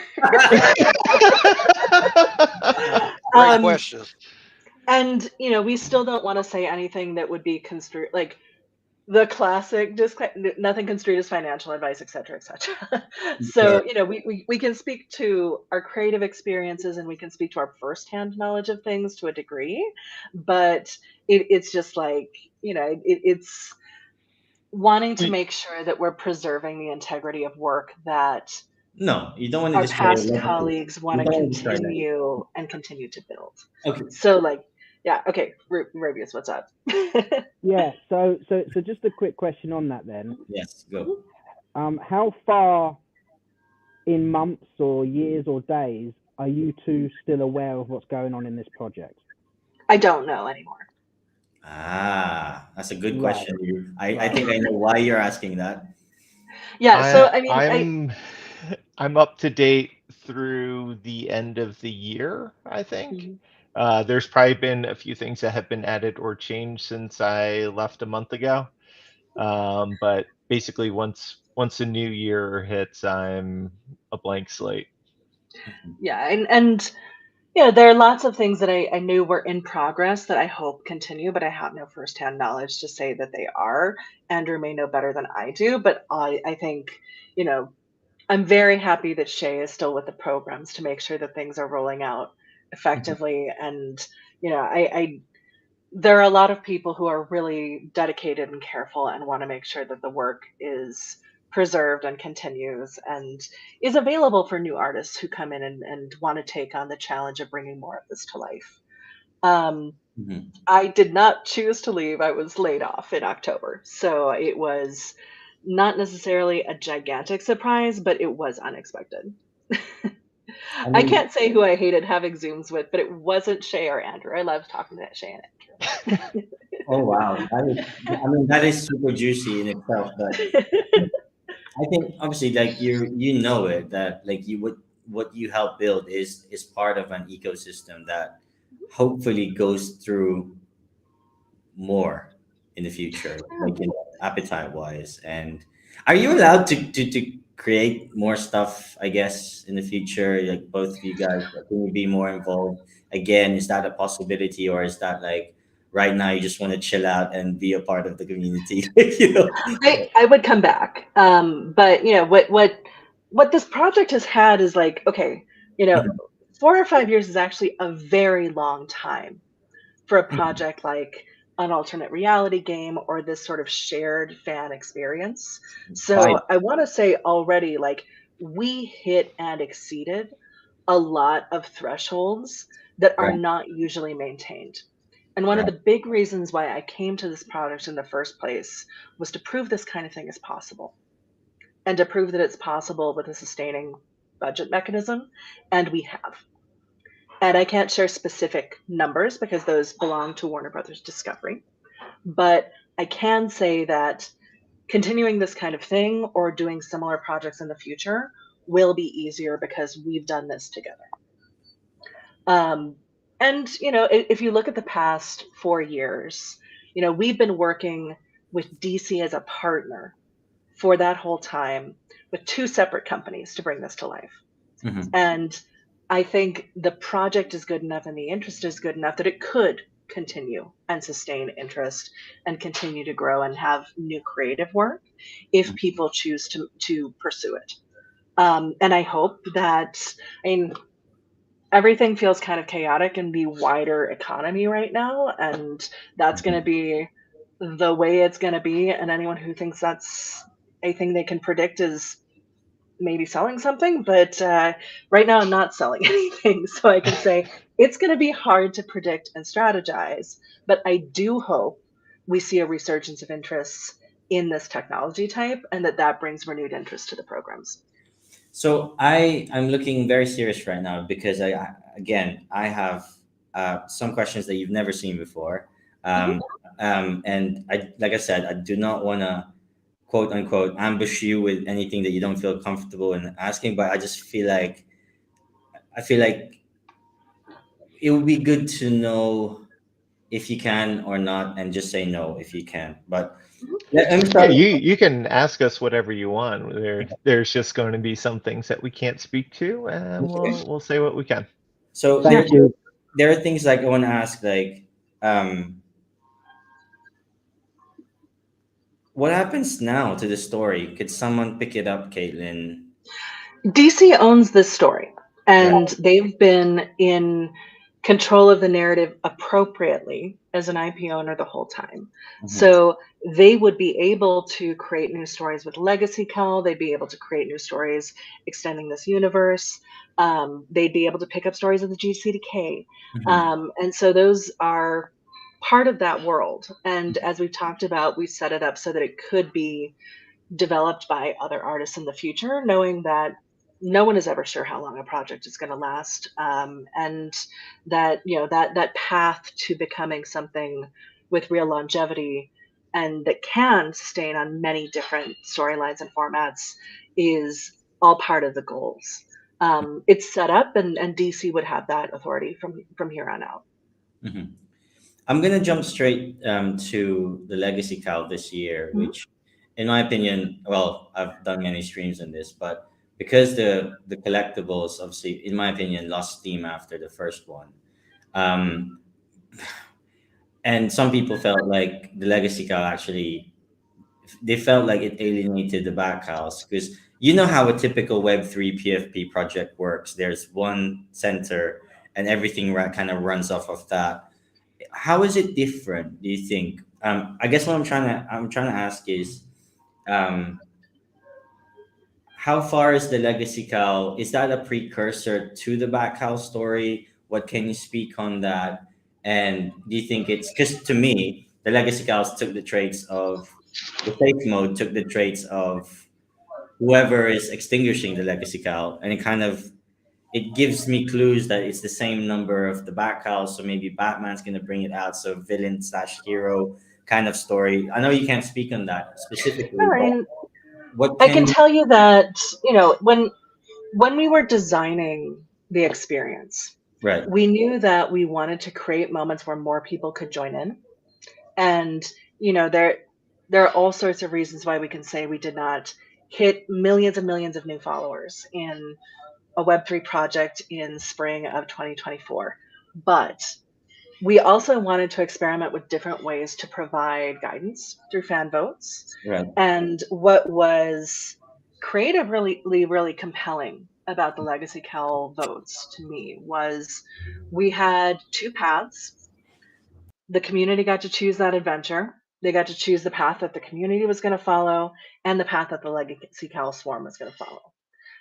S6: great question.
S4: And you know, we still don't want to say anything that would be construed like the classic nothing construed as financial advice, etc., etc. So
S2: Sure.
S4: you know, we can speak to our creative experiences and we can speak to our firsthand knowledge of things to a degree, but it's just like, you know, it's wanting to make sure that we're preserving the integrity of work that
S2: No, you don't want to
S4: our
S2: destroy your
S4: past
S2: legacy.
S4: colleagues want
S2: You
S4: to
S2: don't want to destroy that.
S4: continue to build.
S2: Okay.
S4: So like, yeah, okay, Rubeus, what's up?
S5: Yeah. So just a quick question on that then.
S2: Yes, go.
S5: How far in months or years or days are you two still aware of what's going on in this project?
S4: I don't know anymore.
S2: Ah, that's a good
S5: Right.
S2: question. I think I know why you're asking that.
S4: Yeah, so I mean,
S3: I'm up to date through the end of the year, I think. There's probably been a few things that have been added or changed since I left a month ago. But basically, once the new year hits, I'm a blank slate.
S4: yeah, and yeah, there are lots of things that I knew were in progress that I hope continue, but I have no firsthand knowledge to say that they are. Andrew may know better than I do, but I think, you know, I'm very happy that Shae is still with the programs to make sure that things are rolling out effectively. And, you know, there are a lot of people who are really dedicated and careful and want to make sure that the work is preserved and continues and is available for new artists who come in and want to take on the challenge of bringing more of this to life. I did not choose to leave. I was laid off in October. So it was not necessarily a gigantic surprise, but it was unexpected. I can't say who I hated having Zooms with, but it wasn't Shae or Andrew. I loved talking to Shae and Andrew.
S2: Oh wow, that is super juicy in itself. But I think obviously, like you know it that like what you help build is part of an ecosystem that hopefully goes through more in the future, like appetite wise. And are you allowed to create more stuff? I guess in the future, like both of you guys, can you be more involved? Again, is that a possibility, or is that like right now you just want to chill out and be a part of the community? You know.
S4: I would come back. But you know what this project has had is like, okay, you know, 4 or 5 years is actually a very long time for a project like an alternate reality game or this sort of shared fan experience. So I want to say already, like, we hit and exceeded a lot of thresholds that are
S2: Right.
S4: not usually maintained. And one of
S2: Right.
S4: the big reasons why I came to this project in the first place was to prove this kind of thing is possible and to prove that it's possible with a sustaining budget mechanism. And we have. And I can't share specific numbers because those belong to Warner Brothers Discovery. But I can say that continuing this kind of thing or doing similar projects in the future will be easier because we've done this together. And, you know, if you look at the past 4 years, you know, we've been working with DC as a partner for that whole time with 2 separate companies to bring this to life. And I think the project is good enough and the interest is good enough that it could continue and sustain interest and continue to grow and have new creative work if people choose to pursue it. And I hope that, I mean, everything feels kind of chaotic in the wider economy right now, and that's going to be the way it's going to be. And anyone who thinks that's a thing they can predict is maybe selling something, but right now I'm not selling anything. So I can say it's going to be hard to predict and strategize, but I do hope we see a resurgence of interest in this technology type and that brings renewed interest to the programs.
S2: So I'm looking very serious right now because I have some questions that you've never seen before, and like I said, I do not want to quote unquote ambush you with anything that you don't feel comfortable in asking, but I just feel like it would be good to know if you can or not, and just say no if you can. But let me
S3: Yeah,
S2: start.
S3: you can ask us whatever you want. There's just going to be some things that we can't speak to, and we'll say what we can.
S2: So
S5: Thank you.
S2: there are things like I want to ask, like, what happens now to the story? Could someone pick it up, Caitlin?
S4: DC owns this story, and they've been in control of the narrative appropriately as an IP owner the whole time.
S2: Mhm.
S4: So they would be able to create new stories with LegacyT. They'd be able to create new stories extending this universe. They'd be able to pick up stories of the GCDK.
S2: Mhm.
S4: And so those are part of that world. And as we've talked about, we set it up so that it could be developed by other artists in the future, knowing that no one is ever sure how long a project is going to last, and that that path to becoming something with real longevity and that can sustain on many different storylines and formats is all part of the goals. It's set up, and DC would have that authority from here on out.
S2: Mhm. I'm gonna jump straight to the Legacy Cowl this year,
S4: Mhm.
S2: which, in my opinion, well, I've done many streams on this, but because the collectibles, obviously, in my opinion, lost steam after the first one, um, and some people felt like the Legacy Cowl actually, they felt like it alienated the back house, because you know how a typical Web3 PFP project works. There's one center, and everything kind of runs off of that. How is it different, do you think? I guess what I'm trying to ask is, um, how far is the Legacy Cowl? Is that a precursor to the back house story? What can you speak on that? And do you think it's, because to me, the Legacy Cows took the traits of the safe mode, took the traits of whoever is extinguishing the Legacy Cowl, and it gives me clues that it's the same number of the back house, so maybe Batman's gonna bring it out. So villain slash hero kind of story. I know you can't speak on that specifically,
S4: No, I
S2: but
S4: mean,
S2: what
S4: I can
S2: can
S4: tell you that when we were designing the experience,
S2: right,
S4: we knew that we wanted to create moments where more people could join in. And there are all sorts of reasons why we can say we did not hit millions and millions of new followers in a Web3 project in spring of 2024. But we also wanted to experiment with different ways to provide guidance through fan votes.
S2: right,
S4: And what was creatively really compelling about the Legacy Cal votes to me was we had two paths. The community got to choose that adventure. They got to choose the path that the community was going to follow and the path that the Legacy Cal swarm was going to follow.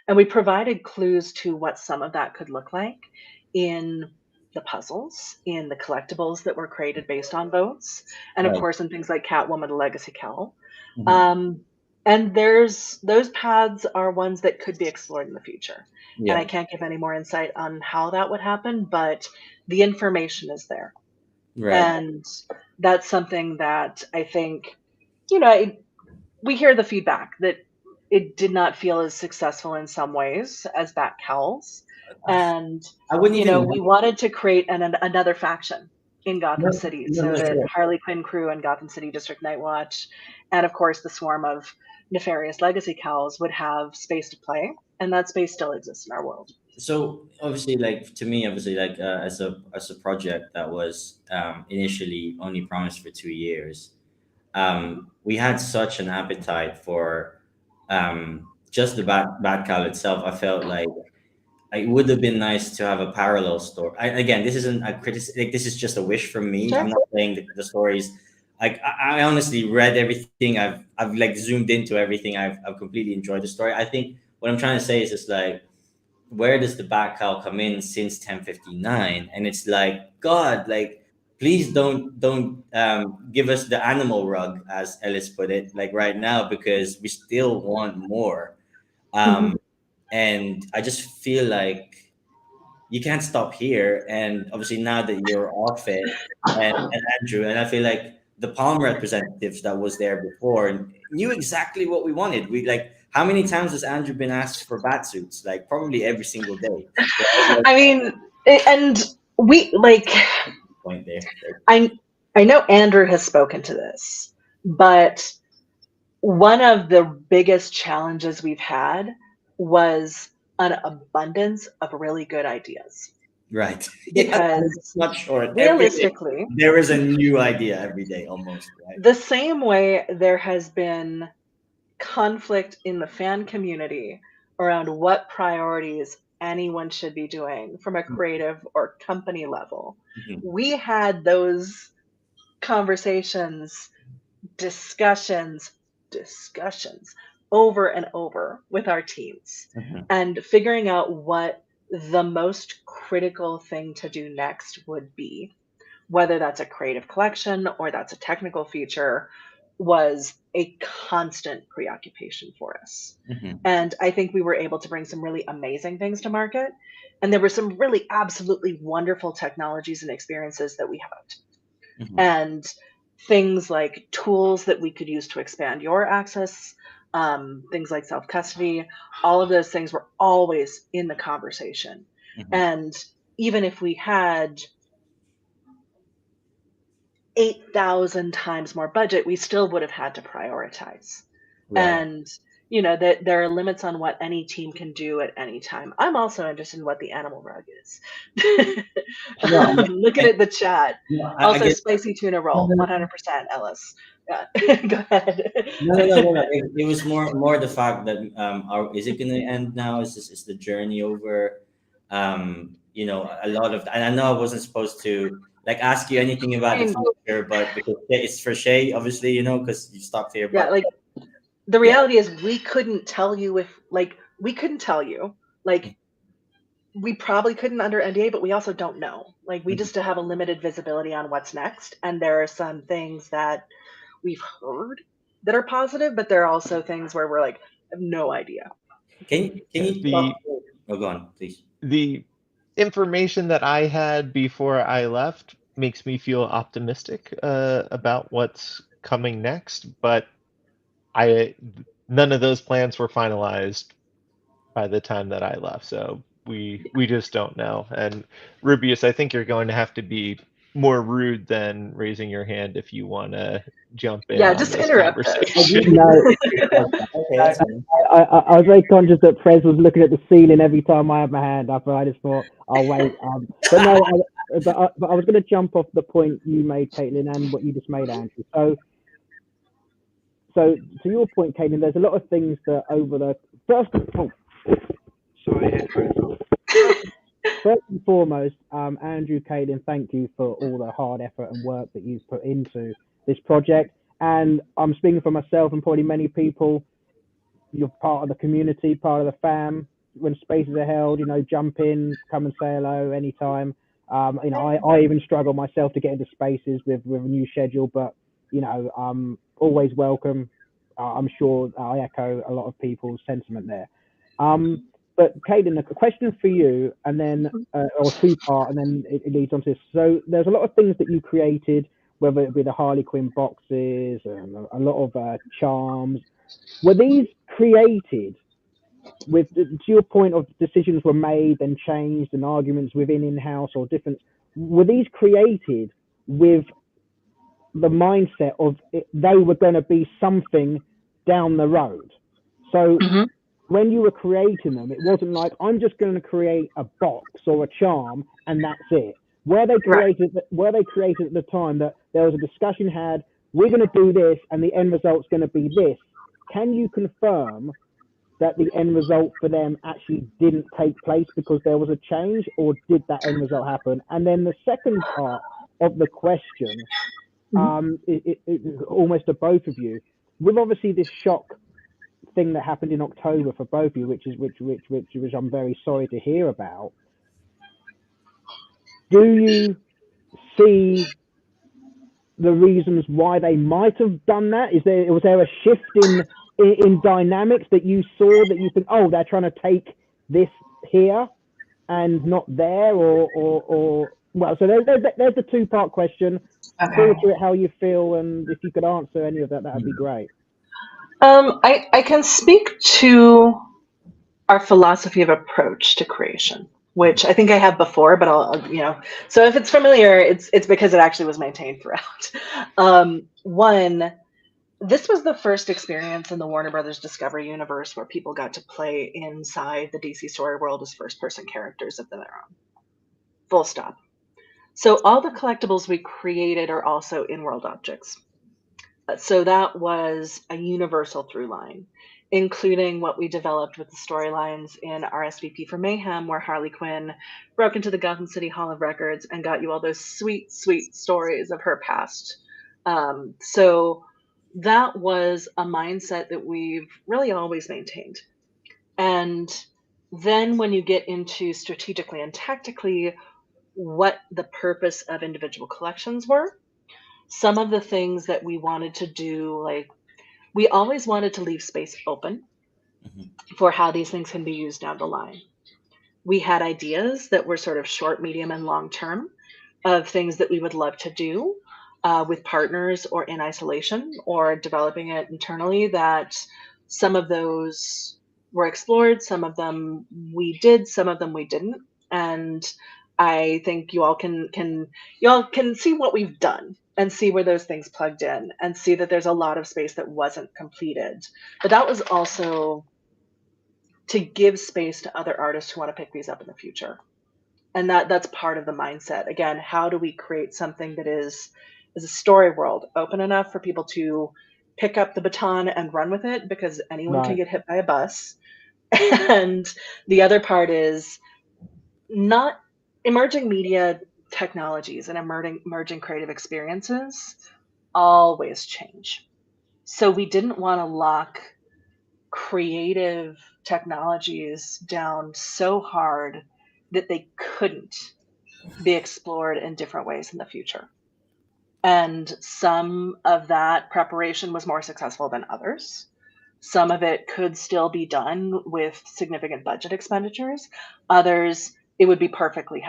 S4: And we provided clues to what some of that could look like in the puzzles, in the collectibles that were created based on votes, and of
S2: right.
S4: course in things like Catwoman, the Legacy Cal.
S2: Mhm.
S4: Um, and those paths are ones that could be explored in the future. And I
S2: Yeah,
S4: can't give any more insight on how that would happen, but the information is there.
S2: right,
S4: And that's something that I think, you know, we hear the feedback that it did not feel as successful in some ways as Bat Cowls. And,
S2: I wouldn't even
S4: we wanted to create another faction in Gotham
S2: no,
S4: City
S2: no,
S4: so
S2: no,
S4: that
S2: sure.
S4: Harley Quinn crew and Gotham City District Nightwatch, and of course the swarm of nefarious legacy cows would have space to play. And that space still exists in our world.
S2: So obviously, like, to me, obviously, like, as a project that was initially only promised for 2 years, we had such an appetite for just the bad cow itself. I felt like it would have been nice to have a parallel story. Again, this isn't a like, this is just a wish from me.
S4: Sure.
S2: I'm not saying the stories. Like, I honestly read everything. I've like zoomed into everything. I've completely enjoyed the story. I think what I'm trying to say is just like, where does the back cow come in since 1059? And it's like, God, like, please don't give us the animal rug, as Ellis put it, like right now, because we still want more. um and I just feel like you can't stop here. And obviously, now that you're off it, and Andrew, and I feel like the Palm representatives that was there before knew exactly what we wanted. We like, how many times has Andrew been asked for bat suits? Like, probably every single day. Right? Like,
S4: I mean, and we
S2: point there. Like,
S4: I know Andrew has spoken to this, but one of the biggest challenges we've had was an abundance of really good ideas.
S2: right. Yeah,
S4: Because
S2: not short. Every day
S4: realistically,
S2: there is a new idea every day, almost. Right.
S4: the same way there has been conflict in the fan community around what priorities anyone should be doing from a creative or company level,
S2: Mhm.
S4: we had those conversations, discussions over and over with our teams, and figuring out what the most critical thing to do next would be, whether that's a creative collection or that's a technical feature, was a constant preoccupation for us. And I think we were able to bring some really amazing things to market. And there were some really absolutely wonderful technologies and experiences that we had. And things like tools that we could use to expand your access, things like self-custody, all of those things were always in the conversation. And even if we had 8,000 times more budget, we still would have had to prioritize. And that there are limits on what any team can do at any time. I'm also interested in what the animal rug is. Looking at the chat. Also, spicy tuna roll, 100%, Ellis. Yeah. Go ahead.
S2: No. It was more the fact that is it going to end now? Is the journey over? A lot of, and I know I wasn't supposed to ask you anything about the future, but because it's for Shae, obviously, because you stopped here.
S4: Yeah,
S2: but,
S4: the reality is we couldn't tell you we probably couldn't under NDA, but we also don't know. We just have a limited visibility on what's next. And there are some things that we've heard that are positive, but there are also things where we're I have no idea.
S2: Can you talk? Oh, go on, please.
S3: The information that I had before I left makes me feel optimistic about what's coming next, but none of those plans were finalized by the time that I left, so we just don't know. And Rubeus, I think you're going to have to be more rude than raising your hand if you want to jump in.
S4: Yeah, just interrupt us.
S5: I was very conscious that Prez was looking at the ceiling every time I had my hand up, and I just thought, I'll wait. But no, but I was going to jump off the point you made, Caitlin, and what you just made, Andrew. So to your point, Caitlin, there's a lot of things that over the first and foremost, Andrew, Caitlin, thank you for all the hard effort and work that you've put into this project. And I'm speaking for myself and probably many people. You're part of the community, part of the fam. When spaces are held, jump in, come and say hello anytime. I even struggle myself to get into spaces with a new schedule, but always welcome. I'm sure I echo a lot of people's sentiment there. But Caitlin, a question for you, and then or two-part, and then it leads on to this. So there's a lot of things that you created, whether it be the Harley Quinn boxes and a lot of charms. Were these created to your point of decisions were made and changed and arguments within in-house or different? Were these created with the mindset of they were going to be something down the road? So when you were creating them, it wasn't like, I'm just going to create a box or a charm and that's it. Were they created at the time that there was a discussion had, we're going to do this and the end result's going to be this? Can you confirm that the end result for them actually didn't take place because there was a change, or did that end result happen? And then the second part of the question, almost to both of you, with obviously this shock thing that happened in October for both of you, which I'm very sorry to hear about. Do you see the reasons why they might have done that? Was there a shift in dynamics that you saw that you think, oh, they're trying to take this here and not there, or well, so there's the two-part question. Filter it how you feel, and if you could answer any of that, that'd be great.
S4: I can speak to our philosophy of approach to creation, which I think I have before, but I'll so if it's familiar, it's because it actually was maintained throughout. One, this was the first experience in the Warner Brothers Discovery universe where people got to play inside the DC story world as first-person characters of their own. Full stop. So all the collectibles we created are also in-world objects. So that was a universal through line, including what we developed with the storylines in RSVP for Mayhem, where Harley Quinn broke into the Gotham City Hall of Records and got you all those sweet, sweet stories of her past So that was a mindset that we've really always maintained. And then when you get into strategically and tactically what the purpose of individual collections were, some of the things that we wanted to do, like we always wanted to leave space open
S2: Mhm.
S4: for how these things can be used down the line. We had ideas that were sort of short, medium, and long term of things that we would love to do with partners or in isolation or developing it internally. That some of those were explored, some of them we did, some of them we didn't. And I think you all can see what we've done and see where those things plugged in and see that there's a lot of space that wasn't completed. But that was also to give space to other artists who want to pick these up in the future. And that's part of the mindset. Again, how do we create something that is a story world open enough for people to pick up the baton and run with it, because anyone can
S5: Right.
S4: get hit by a bus. And the other part is not emerging media technologies and emerging creative experiences always change. So we didn't want to lock creative technologies down so hard that they couldn't be explored in different ways in the future. And some of that preparation was more successful than others. Some of it could still be done with significant budget expenditures. Others, it would be perfectly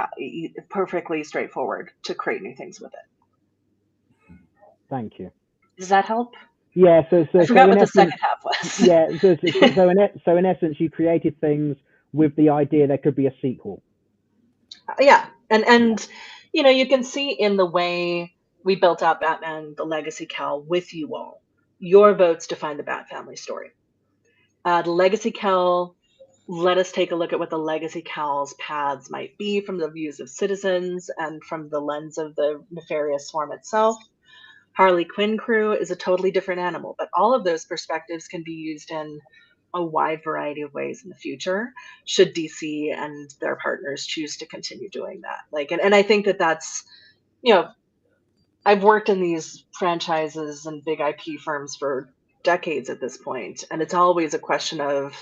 S4: straightforward to create new things with it.
S5: Thank you.
S4: Does that help?
S5: Yeah.
S4: I forgot
S5: In
S4: what the
S5: essence,
S4: second half was.
S5: yeah. So in essence, you created things with the idea there could be a sequel.
S4: Yeah, and you can see in the way we built out Batman: The Legacy Cowl with you all, your votes define the Bat family story. The Legacy Cowl let us take a look at what the Legacy Cowl's paths might be from the views of citizens and from the lens of the nefarious swarm itself. Harley Quinn crew is a totally different animal, but all of those perspectives can be used in a wide variety of ways in the future, should DC and their partners choose to continue doing that. And I think that's, you know, I've worked in these franchises and big IP firms for decades at this point, and it's always a question of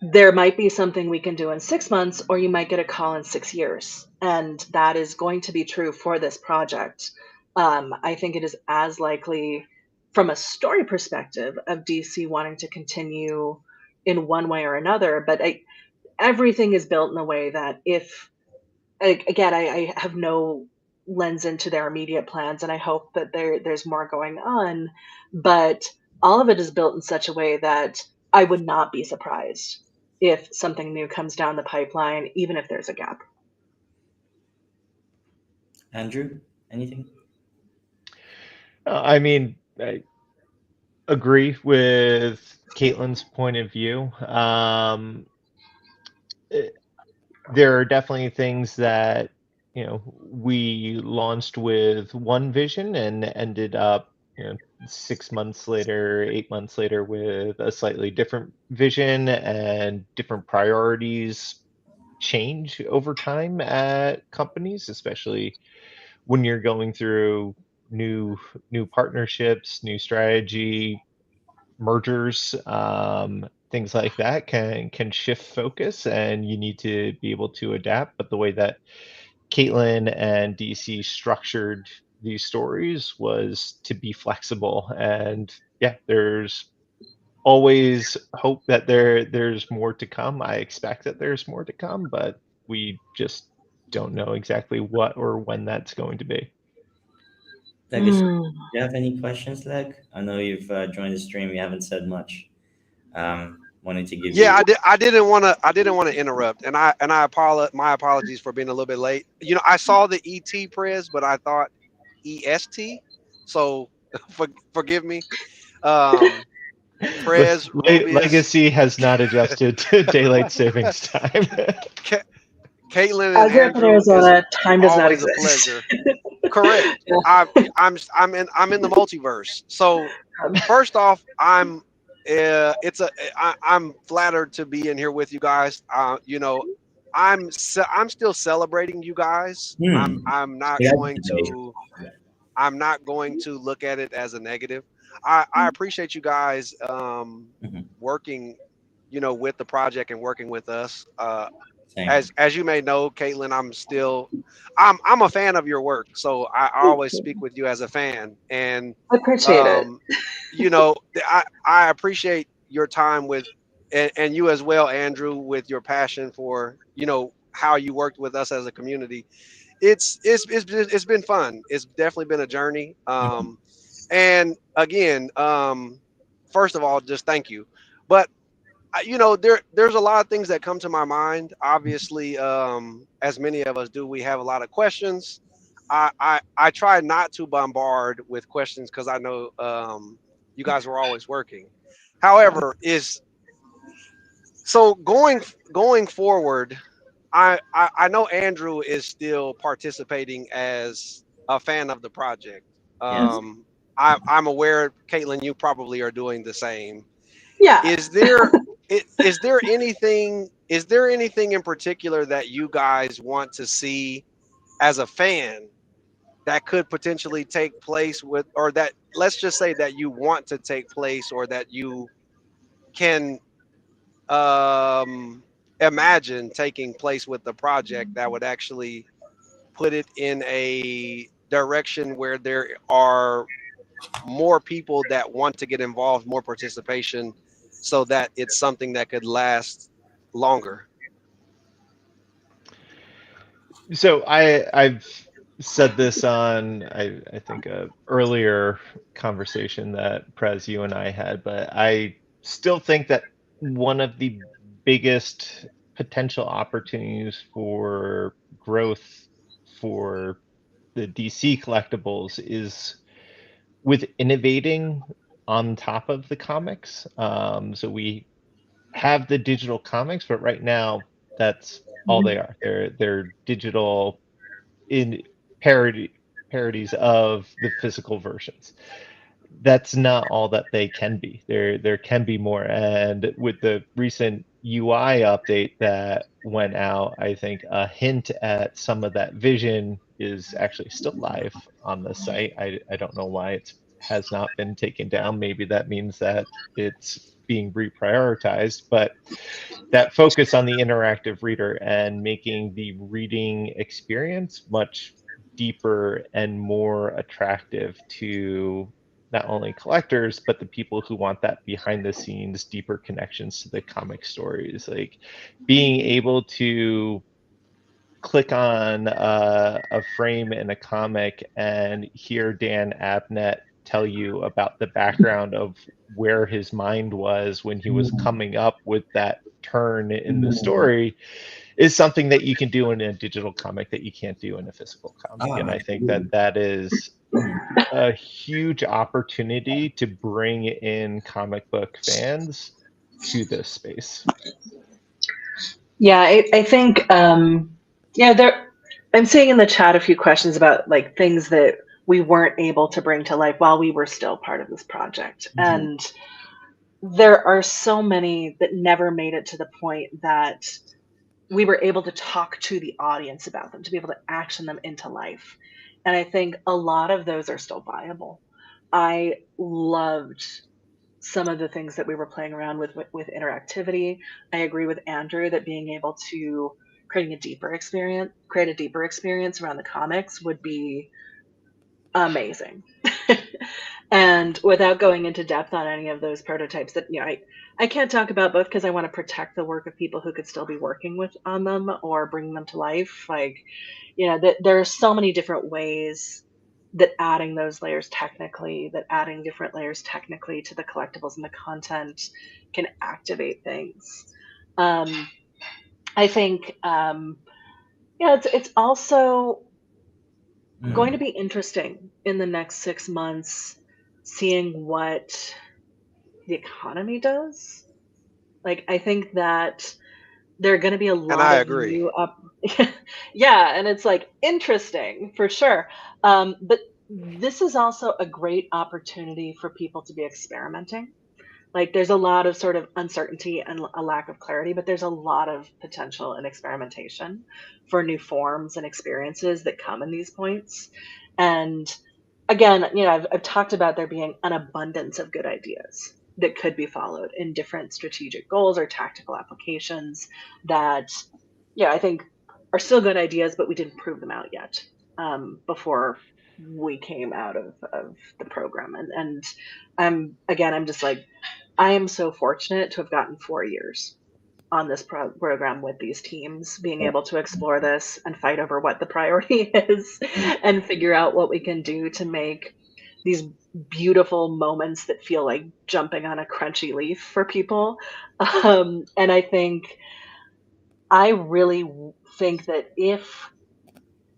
S4: there might be something we can do in 6 months, or you might get a call in 6 years. And that is going to be true for this project. I think it is as likely from a story perspective of DC wanting to continue in one way or another. But everything is built in a way that again, I have no lens into their immediate plans, and I hope that there's more going on. But all of it is built in such a way that I would not be surprised if something new comes down the pipeline, even if there's a gap.
S2: Andrew, anything?
S3: I mean, I agree with Caitlin's point of view. There are definitely things that we launched with one vision and ended up 6 months later, 8 months later with a slightly different vision, and different priorities change over time at companies, especially when you're going through new partnerships, new strategy, mergers, things like that can shift focus, and you need to be able to adapt. But the way that Caitlin and DC structured these stories was to be flexible, and yeah, there's always hope that there's more to come. I expect that there's more to come, but we just don't know exactly what or when that's going to be.
S2: Legacy, do you have any questions, Leg? I know you've joined the stream. You haven't said much. Wanted to give
S6: Yeah,
S2: you.
S6: I didn't want to interrupt, and my apologies for being a little bit late. I saw the ET prez, but I thought EST, so forgive me. Prez Rubeus.
S3: Legacy has not adjusted to daylight savings time.
S6: Caitlin and
S4: As we're up in
S6: Andrew, is
S4: Arizona, time does not
S6: always a
S4: exist.
S6: pleasure. Correct.
S4: Yeah.
S6: I'm in the multiverse. So first off, I'm flattered to be in here with you guys. I'm still celebrating you guys.
S2: Hmm.
S6: I'm not
S2: Yeah.
S6: going to I'm not going to look at it as a negative. I appreciate you guys
S2: Mhm.
S6: working, with the project and working with us.
S2: Same.
S6: As you may know, Caitlin, I'm a fan of your work, so I
S4: Thank
S6: always
S4: you.
S6: speak with you as a fan, and
S4: I appreciate it.
S6: um, I appreciate your time with, and you as well, Andrew, with your passion for how you worked with us as a community. It's been fun. It's definitely been a journey.
S2: Mhm.
S6: And again, first of all, just thank you. But there's a lot of things that come to my mind. Obviously, as many of us do, we have a lot of questions. I try not to bombard with questions because I know you guys were always working. However, is so going forward. I know Andrew is still participating as a fan of the project.
S2: Yes.
S6: I'm aware, Caitlin, you probably are doing the same.
S4: Yeah.
S6: Is there is there anything in particular that you guys want to see as a fan that could potentially take place with, or that, let's just say, that you want to take place, or that you can imagine taking place with the project, that would actually put it in a direction where there are more people that want to get involved, more participation, so that it's something that could last longer?
S3: So I've said this on I think a earlier conversation that Prez, you and I had, but I still think that one of the biggest potential opportunities for growth for the DC collectibles is with innovating on top of the comics. So we have the digital comics, but right now that's all they are. They're digital in parodies of the physical versions. That's not all that they can be. There can be more. And with the recent UI update that went out, I think a hint at some of that vision is actually still live on the site. I don't know why it has not been taken down. Maybe that means that it's being reprioritized, but that focus on the interactive reader and making the reading experience much deeper and more attractive to not only collectors but the people who want that behind the scenes deeper connections to the comic stories, like being able to click on a frame in a comic and hear Dan Abnett tell you about the background of where his mind was when he was coming up with that turn in the story is something that you can do in a digital comic that you can't do in a physical comic.
S2: Ah,
S3: And I think that
S2: absolutely.
S3: that is a huge opportunity to bring in comic book fans to this space.
S4: Yeah, I think there I'm seeing in the chat a few questions about like things that we weren't able to bring to life while we were still part of this project.
S2: Mhm.
S4: And there are so many that never made it to the point that we were able to talk to the audience about them, to be able to action them into life. And I think a lot of those are still viable. I loved some of the things that we were playing around with interactivity. I agree with Andrew that being able to create a deeper experience around the comics would be amazing. And without going into depth on any of those prototypes that I can't talk about, both because I want to protect the work of people who could still be working with on them or bringing them to life. Like, there are so many different ways that adding different layers technically to the collectibles and the content can activate things. I think it's also going to
S2: Mm.
S4: be interesting in the next 6 months seeing what the economy does. Like, I think that there are going to be a
S6: And
S4: lot
S6: I
S4: of
S6: agree.
S4: new up. Yeah, and it's like interesting for sure. But this is also a great opportunity for people to be experimenting. Like, there's a lot of sort of uncertainty and a lack of clarity, but there's a lot of potential and experimentation for new forms and experiences that come in these points. And again, I've talked about there being an abundance of good ideas that could be followed in different strategic goals or tactical applications that, I think are still good ideas, but we didn't prove them out yet before we came out of the program. And I'm just like, I am so fortunate to have gotten 4 years on this program with these teams, being able to explore this and fight over what the priority is and figure out what we can do to make these beautiful moments that feel like jumping on a crunchy leaf for people. And I really think that if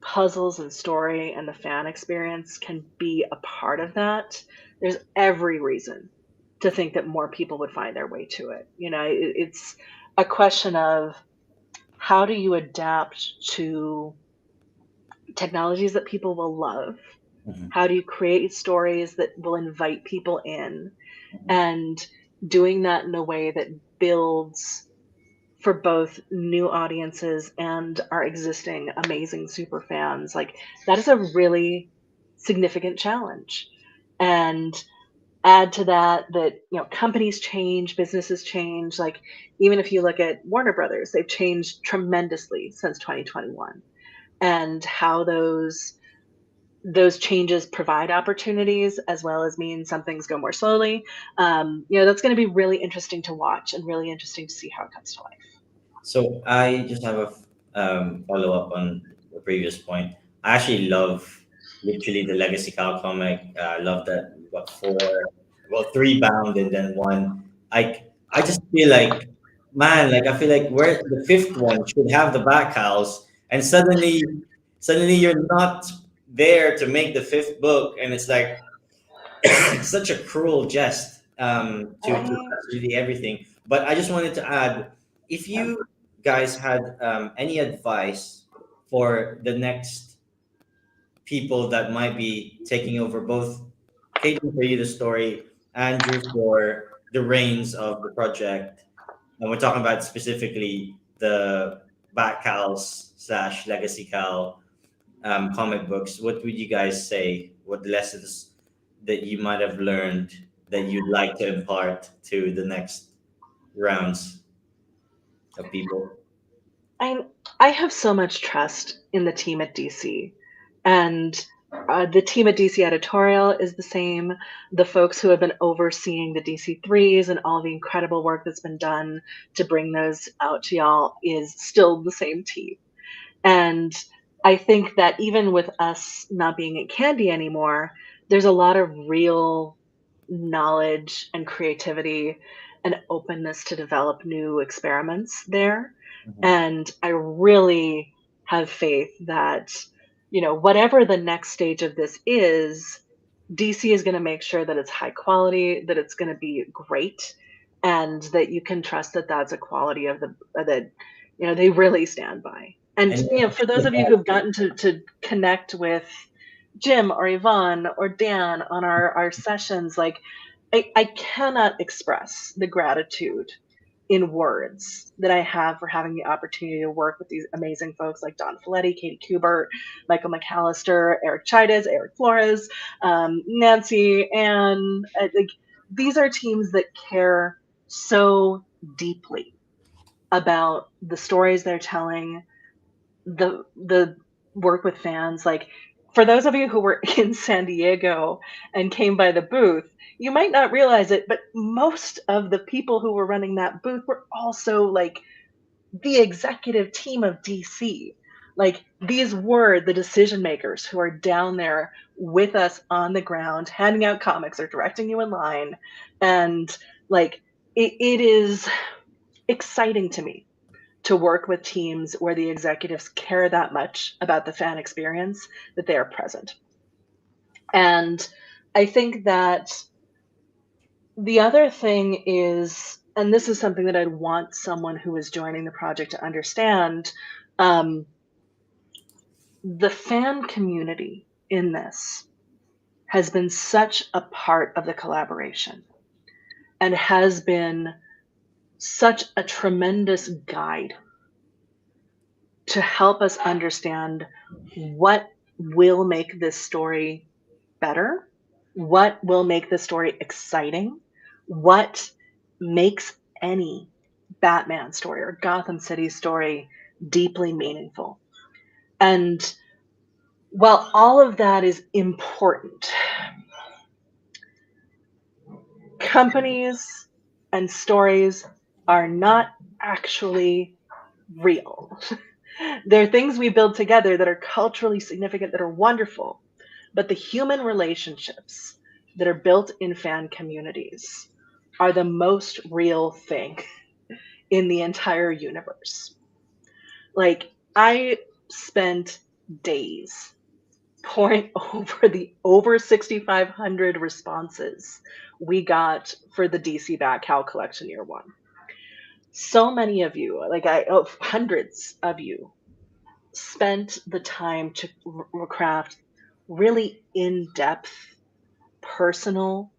S4: puzzles and story and the fan experience can be a part of that, there's every reason to think that more people would find their way to it. It's a question of how do you adapt to technologies that people will love?
S2: Mhm.
S4: How do you create stories that will invite people in? And doing that in a way that builds for both new audiences and our existing amazing super fans. Like, that is a really significant challenge. And add to that companies change, businesses change. Like, even if you look at Warner Brothers, they've changed tremendously since 2021, and how those changes provide opportunities as well as mean some things go more slowly. That's going to be really interesting to watch and really interesting to see how it comes to life.
S2: So I just have a follow up on the previous point. I actually love literally the Legacy Cowl comic. I love that we've got three bound and then one. I just feel like, man, like I feel like where the fifth one should have the back cows, and suddenly you're not there to make the fifth book, and it's like it's such a cruel jest to really everything. But I just wanted to add, if you guys had any advice for the next people that might be taking over, both Caitlin for you the story, Andrew for the reins of the project, and we're talking about specifically the Bat Cows / Legacy Cal comic books, what would you guys say? What lessons that you might have learned that you'd like to impart to the next rounds of people?
S4: I I have so much trust in the team at DC, and the team at DC editorial is the same. The folks who have been overseeing the DC threes and all the incredible work that's been done to bring those out to y'all is still the same team. And I think that even with us not being at Candy anymore, there's a lot of real knowledge and creativity and openness to develop new experiments there.
S2: Mhm.
S4: And I really have faith that, whatever the next stage of this is, DC is going to make sure that it's high quality, that it's going to be great, and that you can trust that that's a quality of the that they really stand by. And
S2: And
S4: for those of you who've gotten to connect with Jim or Yvonne or Dan on our sessions, like, I cannot express the gratitude in words that I have for having the opportunity to work with these amazing folks like Don Folletti, Katie Kubert, Michael McAllister, Eric Chides, Eric Flores, Nancy, and like, these are teams that care so deeply about the stories they're telling, the work with fans. Like, for those of you who were in San Diego and came by the booth, you might not realize it, but most of the people who were running that booth were also like the executive team of DC. Like, these were the decision makers who are down there with us on the ground, handing out comics or directing you in line. And like, it is exciting to me to work with teams where the executives care that much about the fan experience that they are present. And I think that the other thing is, and this is something that I'd want someone who is joining the project to understand, um, the fan community in this has been such a part of the collaboration and has been such a tremendous guide to help us understand what will make this story better? What will make the story exciting? What makes any Batman story or Gotham City story deeply meaningful? And while all of that is important, companies and stories are not actually real. They're things we build together that are culturally significant, that are wonderful, but the human relationships that are built in fan communities are the most real thing in the entire universe. Like, I spent days poring over the over 6,500 responses we got for the DC Bat Cowl Collection Year One. So many of you, hundreds of you, spent the time to craft really in-depth, personal,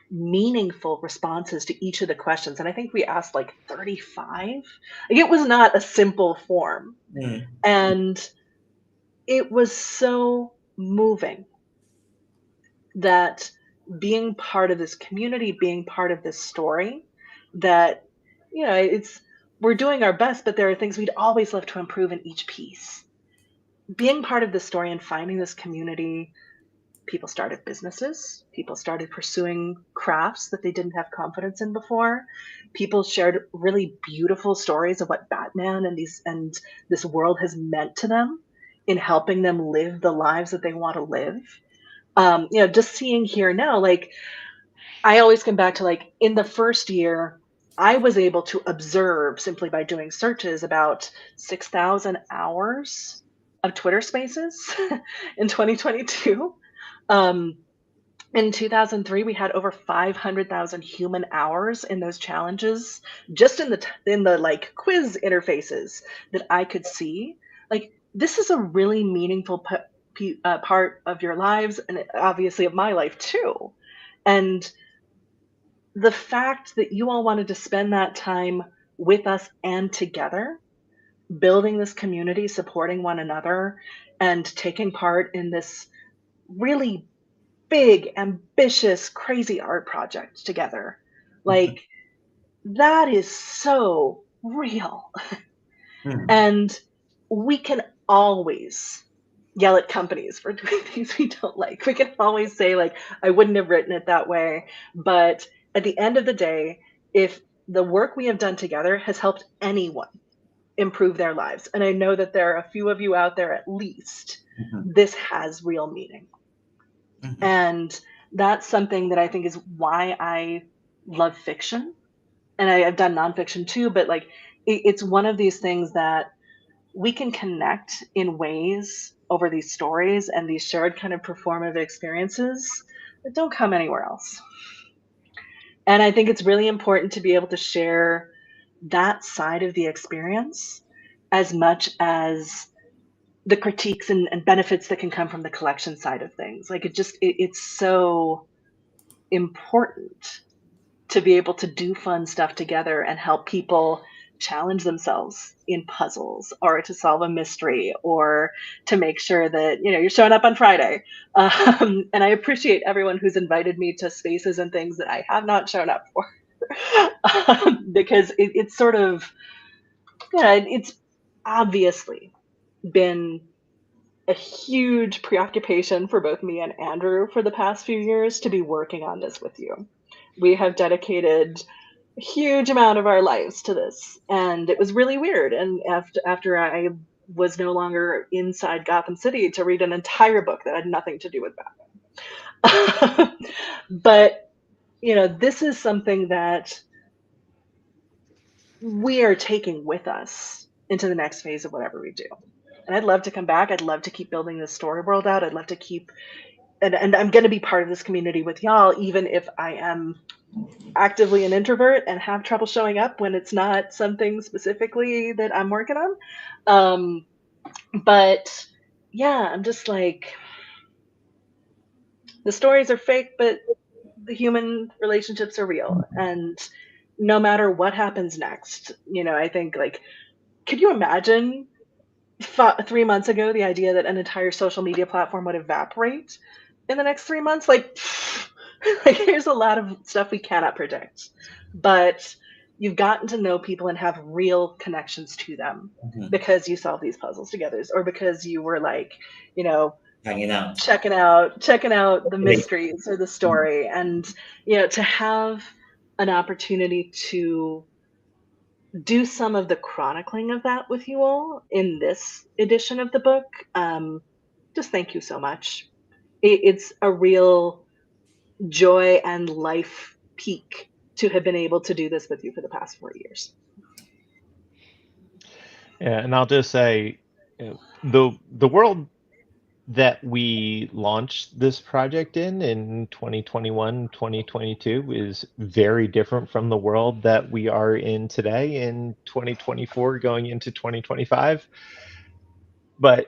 S4: meaningful responses to each of the questions. And I think we asked like 35. Like, it was not a simple form.
S2: Mm.
S4: And it was so moving that being part of this community, being part of this story, that, we're doing our best, but there are things we'd always love to improve in each piece. Being part of this story and finding this community, people started businesses, people started pursuing crafts that they didn't have confidence in before. People shared really beautiful stories of what Batman and this world has meant to them in helping them live the lives that they want to live. Just seeing here now, like, I always come back to, like, in the first year, I was able to observe simply by doing searches about 6,000 hours of Twitter Spaces in 2022. In 2003, we had over 500,000 human hours in those challenges, just in the like quiz interfaces that I could see. Like, this is a really meaningful part of your lives, and obviously of my life too. And the fact that you all wanted to spend that time with us and together, building this community, supporting one another, and taking part in this really big, ambitious, crazy art project together. Like, that is so real.
S2: Mm.
S4: And we can always yell at companies for doing things we don't like. We can always say, like, I wouldn't have written it that way. But at the end of the day, if the work we have done together has helped anyone improve their lives, and I know that there are a few of you out there at least, this has real meaning. And that's something that I think is why I love fiction. And I've done nonfiction too, but like, it's one of these things that we can connect in ways over these stories and these shared kind of performative experiences that don't come anywhere else. And I think it's really important to be able to share that side of the experience as much as the critiques and benefits that can come from the collection side of things. Like, it's so important to be able to do fun stuff together and help people challenge themselves in puzzles, or to solve a mystery, or to make sure that you're showing up on Friday. And I appreciate everyone who's invited me to spaces and things that I have not shown up for. Because it's sort of, it's obviously been a huge preoccupation for both me and Andrew for the past few years to be working on this with you. We have dedicated a huge amount of our lives to this, and it was really weird. And after I was no longer inside Gotham City, to read an entire book that had nothing to do with Batman. But this is something that we are taking with us into the next phase of whatever we do. And I'd love to come back. I'd love to keep building this story world out. I'd love to keep, and I'm going to be part of this community with y'all, even if I am actively an introvert and have trouble showing up when it's not something specifically that I'm working on. But yeah, I'm just like, the stories are fake, but the human relationships are real. And no matter what happens next, I think, like, could you imagine 3 months ago the idea that an entire social media platform would evaporate in the next 3 months? Like, like there's a lot of stuff we cannot predict, but you've gotten to know people and have real connections to them
S2: Mhm.
S4: because you solve these puzzles together, or because you were like, you know,
S2: Hanging out.
S4: checking out the
S2: Right.
S4: mysteries or the story, and to have an opportunity to do some of the chronicling of that with you all in this edition of the book. Just thank you so much. It's a real joy and life peak to have been able to do this with you for the past 4 years.
S3: Yeah, and I'll just say, the world that we launched this project in 2021, 2022 is very different from the world that we are in today in 2024 going into 2025. But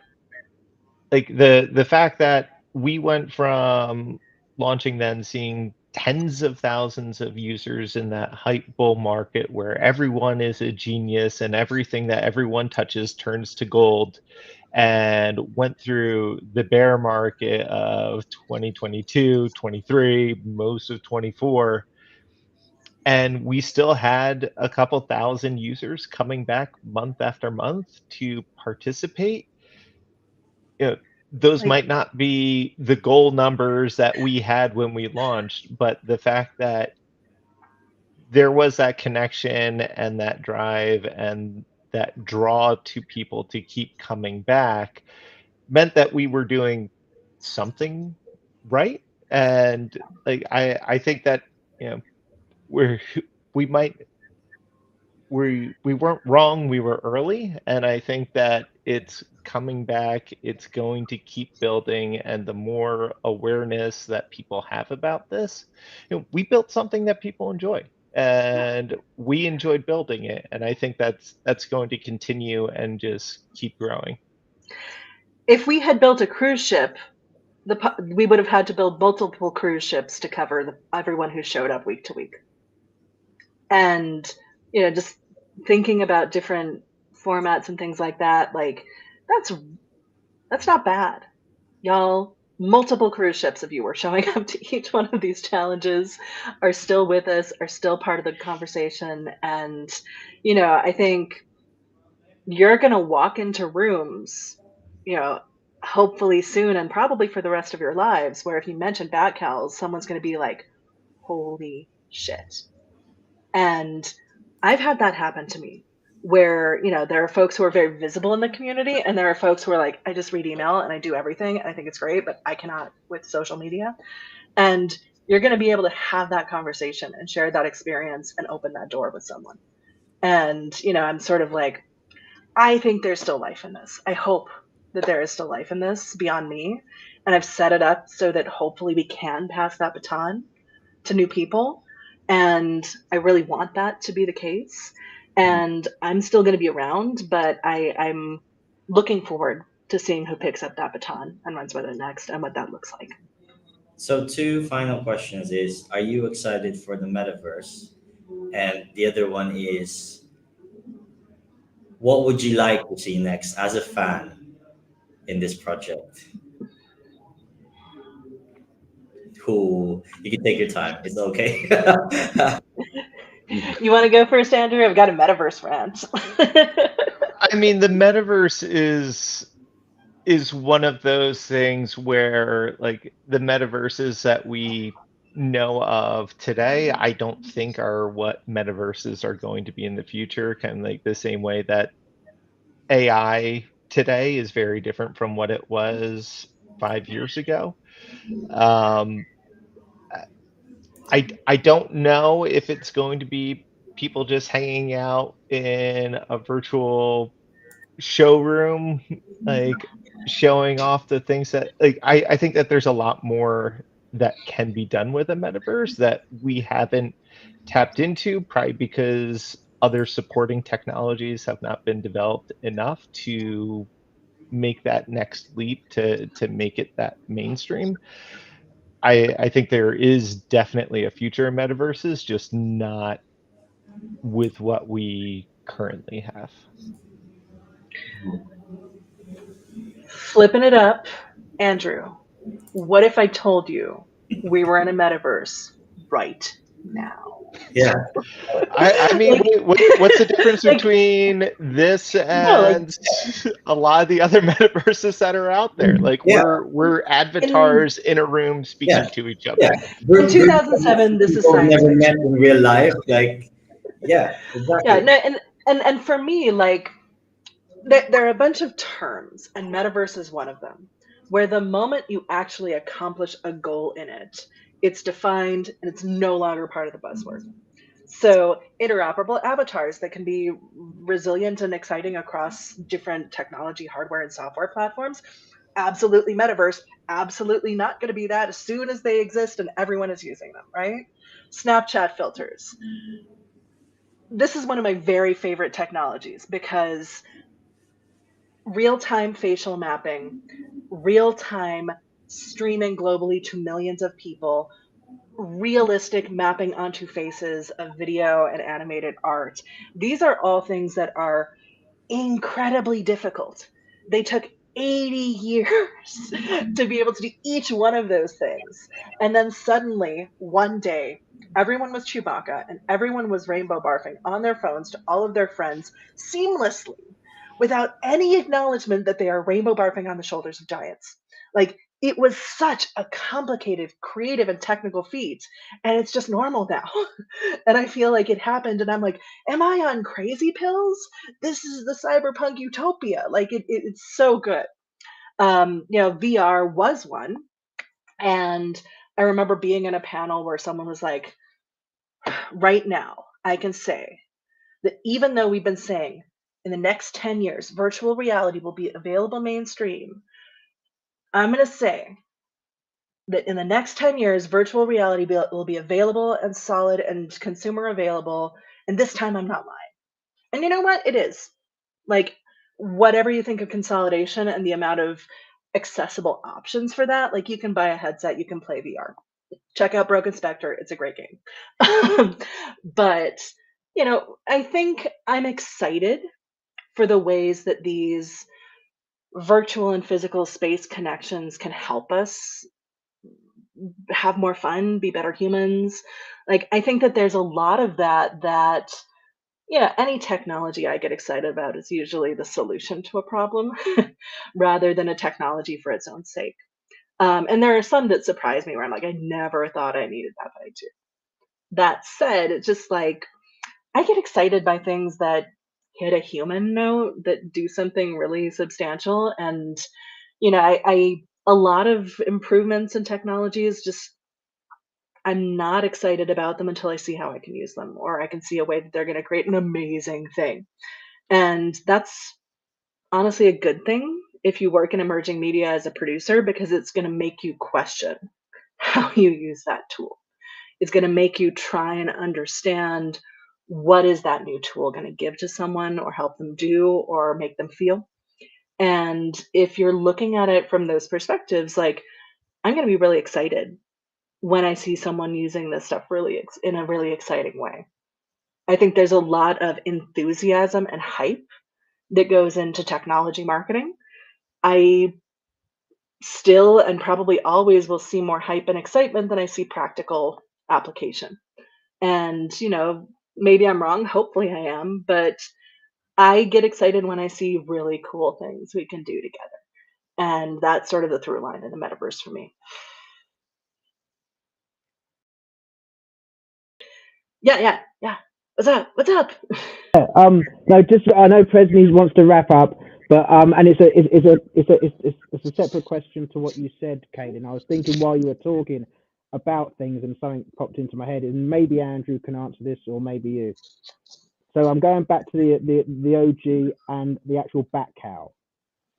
S3: like the fact that we went from launching then seeing tens of thousands of users in that hype bull market where everyone is a genius and everything that everyone touches turns to gold, and went through the bear market of 2022, 23, most of 24, and we still had a couple thousand users coming back month after month to participate. You know, those
S4: Like,
S3: might not be the goal numbers that we had when we launched, but the fact that there was that connection and that drive and that draw to people to keep coming back meant that we were doing something right. And like I think that, you know, we're we might we weren't wrong, we were early, and I think that it's coming back, it's going to keep building, and the more awareness that people have about this, we built something that people enjoy, and we enjoyed building it, and I think that's going to continue and just keep growing.
S4: if we had built a cruise ship, we would have had to build multiple cruise ships to cover everyone who showed up week to week. And just thinking about different formats and things like that, like that's not bad, y'all. Multiple cruise ships of you are showing up to each one of these challenges, are still with us, are still part of the conversation. And I think you're going to walk into rooms, you know hopefully soon, and probably for the rest of your lives, where if you mention bat cows, someone's going to be like, holy shit. And I've had that happen to me, where, there are folks who are very visible in the community, and there are folks who are like, I just read email and I do everything and I think it's great, but I cannot with social media. And you're going to be able to have that conversation and share that experience and open that door with someone. And, I'm sort of like, I think there's still life in this. I hope that there is still life in this beyond me. And I've set it up so that hopefully we can pass that baton to new people. And I really want that to be the case. And I'm still going to be around, but I'm looking forward to seeing who picks up that baton and runs with it next, and what that looks like.
S2: So two final questions is, are you excited for the metaverse? And the other one is, what would you like to see next as a fan in this project? Who you can take your time. It's okay.
S4: You want to go first, Andrew? I've got a metaverse rant.
S3: I mean, the metaverse is one of those things where like the metaverses that we know of today, I don't think are what metaverses are going to be in the future. Kind of like the same way that AI today is very different from what it was 5 years ago. Um, I don't know if it's going to be people just hanging out in a virtual showroom, like showing off the things that like I think that there's a lot more that can be done with a metaverse that we haven't tapped into, probably because other supporting technologies have not been developed enough to make that next leap to make it that mainstream. I think there is definitely a future in metaverses, just not with what we currently have.
S4: Flipping it up, Andrew, What if I told you we were in a metaverse right now?
S2: Yeah.
S3: I mean, what's the difference
S4: like,
S3: between this
S4: no, like,
S3: and a lot of the other metaverses that are out there? Like
S2: Yeah.
S3: we're avatars in a room speaking to each other.
S2: Yeah.
S4: in 2007, this is
S2: People we've
S4: science
S2: never met
S4: fiction.
S2: in real life. Like, yeah, exactly.
S4: Yeah, no, and for me, like, there are a bunch of terms, and metaverse is one of them, where the moment you actually accomplish a goal in it, it's defined and it's no longer part of the buzzword. So interoperable avatars that can be resilient and exciting across different technology, hardware, and software platforms. Absolutely metaverse. Absolutely not going to be that as soon as they exist and everyone is using them, right? Snapchat filters. This is one of my very favorite technologies because real-time facial mapping, real-time streaming globally to millions of people, realistic mapping onto faces of video and animated art. These are all things that are incredibly difficult. They took 80 years to be able to do each one of those things. And then suddenly, one day, everyone was Chewbacca and everyone was rainbow barfing on their phones to all of their friends seamlessly without any acknowledgement that they are rainbow barfing on the shoulders of giants. Like, it was such a complicated, creative, and technical feat. And it's just normal now. And I feel like it happened. And I'm like, am I on crazy pills? This is the cyberpunk utopia. Like, it's so good. VR was one. And I remember being in a panel where someone was like, right now, I can say that even though we've been saying in the next 10 years, virtual reality will be available mainstream, I'm going to say that in the next 10 years, virtual reality will be available and solid and consumer available. And this time I'm not lying. And you know what? It is. Like, whatever you think of consolidation and the amount of accessible options for that, like, you can buy a headset, you can play VR. Check out Broken Spectre. It's a great game. But, I think I'm excited for the ways that these virtual and physical space connections can help us have more fun, be better humans. Like, I think that there's a lot of that any technology I get excited about is usually the solution to a problem rather than a technology for its own sake. And there are some that surprise me where I'm like, I never thought I needed that, but I do. That said, it's just like I get excited by things that hit a human note, that do something really substantial. And, I a lot of improvements in technologies, just I'm not excited about them until I see how I can use them, or I can see a way that they're going to create an amazing thing. And that's honestly a good thing if you work in emerging media as a producer, because it's going to make you question how you use that tool. It's going to make you try and understand what is that new tool going to give to someone or help them do or make them feel. And if you're looking at it from those perspectives, like, I'm going to be really excited when I see someone using this stuff in a really exciting way. I think there's a lot of enthusiasm and hype that goes into technology marketing. I still and probably always will see more hype and excitement than I see practical application. And, maybe I'm wrong, hopefully I am, but I get excited when I see really cool things we can do together. And that's sort of the through line in the metaverse for me. Yeah. What's up? What's up?
S5: No, just I know Presney wants to wrap up, but and it's a separate question to what you said, Caitlin. I was thinking while you were talking about things, and something popped into my head, and maybe Andrew can answer this, or maybe you. So I'm going back to the OG and the actual bat cowl.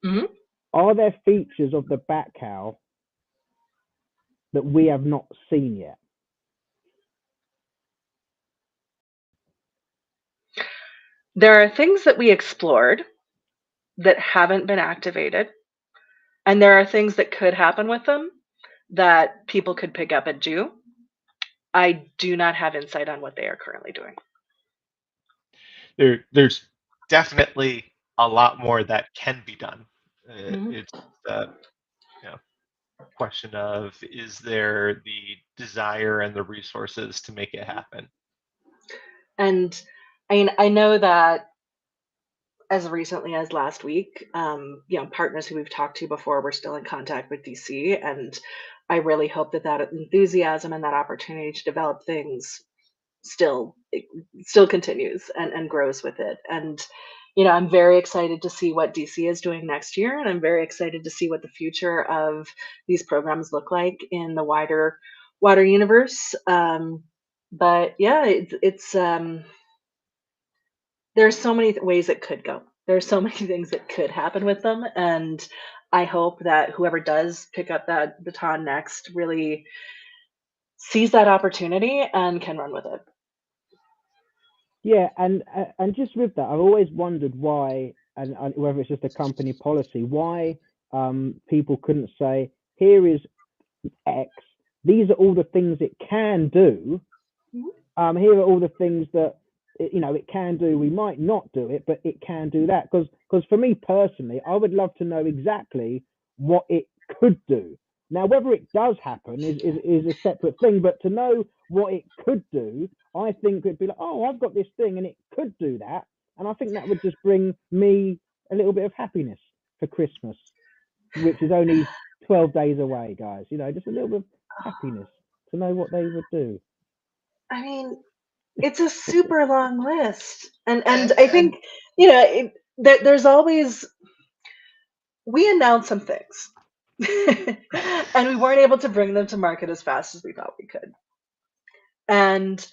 S4: Mhm.
S5: Are there features of the bat cowl that we have not seen yet?
S4: There are things that we explored that haven't been activated, and there are things that could happen with them that people could pick up and do. I do not have insight on what they are currently doing.
S3: There's definitely a lot more that can be done.
S4: Mhm.
S3: It's you know question of, is there the desire and the resources to make it happen?
S4: And I mean, I know that as recently as last week, partners who we've talked to before were still in contact with DC, and I really hope that that enthusiasm and that opportunity to develop things still still continues and grows with it. And I'm very excited to see what DC is doing next year, and I'm very excited to see what the future of these programs look like in the wider universe. But yeah, it's there's so many ways it could go. There's so many things that could happen with them, and I hope that whoever does pick up that baton next really sees that opportunity and can run with it.
S5: Yeah, and just with that, I've always wondered why, and whether it's just a company policy, why people couldn't say, here is X, these are all the things it can do. Here are all the things that it can do. We might not do it, but it can do that. Because for me personally, I would love to know exactly what it could do. Now, whether it does happen is a separate thing, but to know what it could do, I think it'd be like, oh, I've got this thing and it could do that. And I think that would just bring me a little bit of happiness for Christmas, which is only 12 days away, guys. Just a little bit of happiness to know what they would do.
S4: I mean, it's a super long list, and I think there's always, we announced some things and we weren't able to bring them to market as fast as we thought we could, and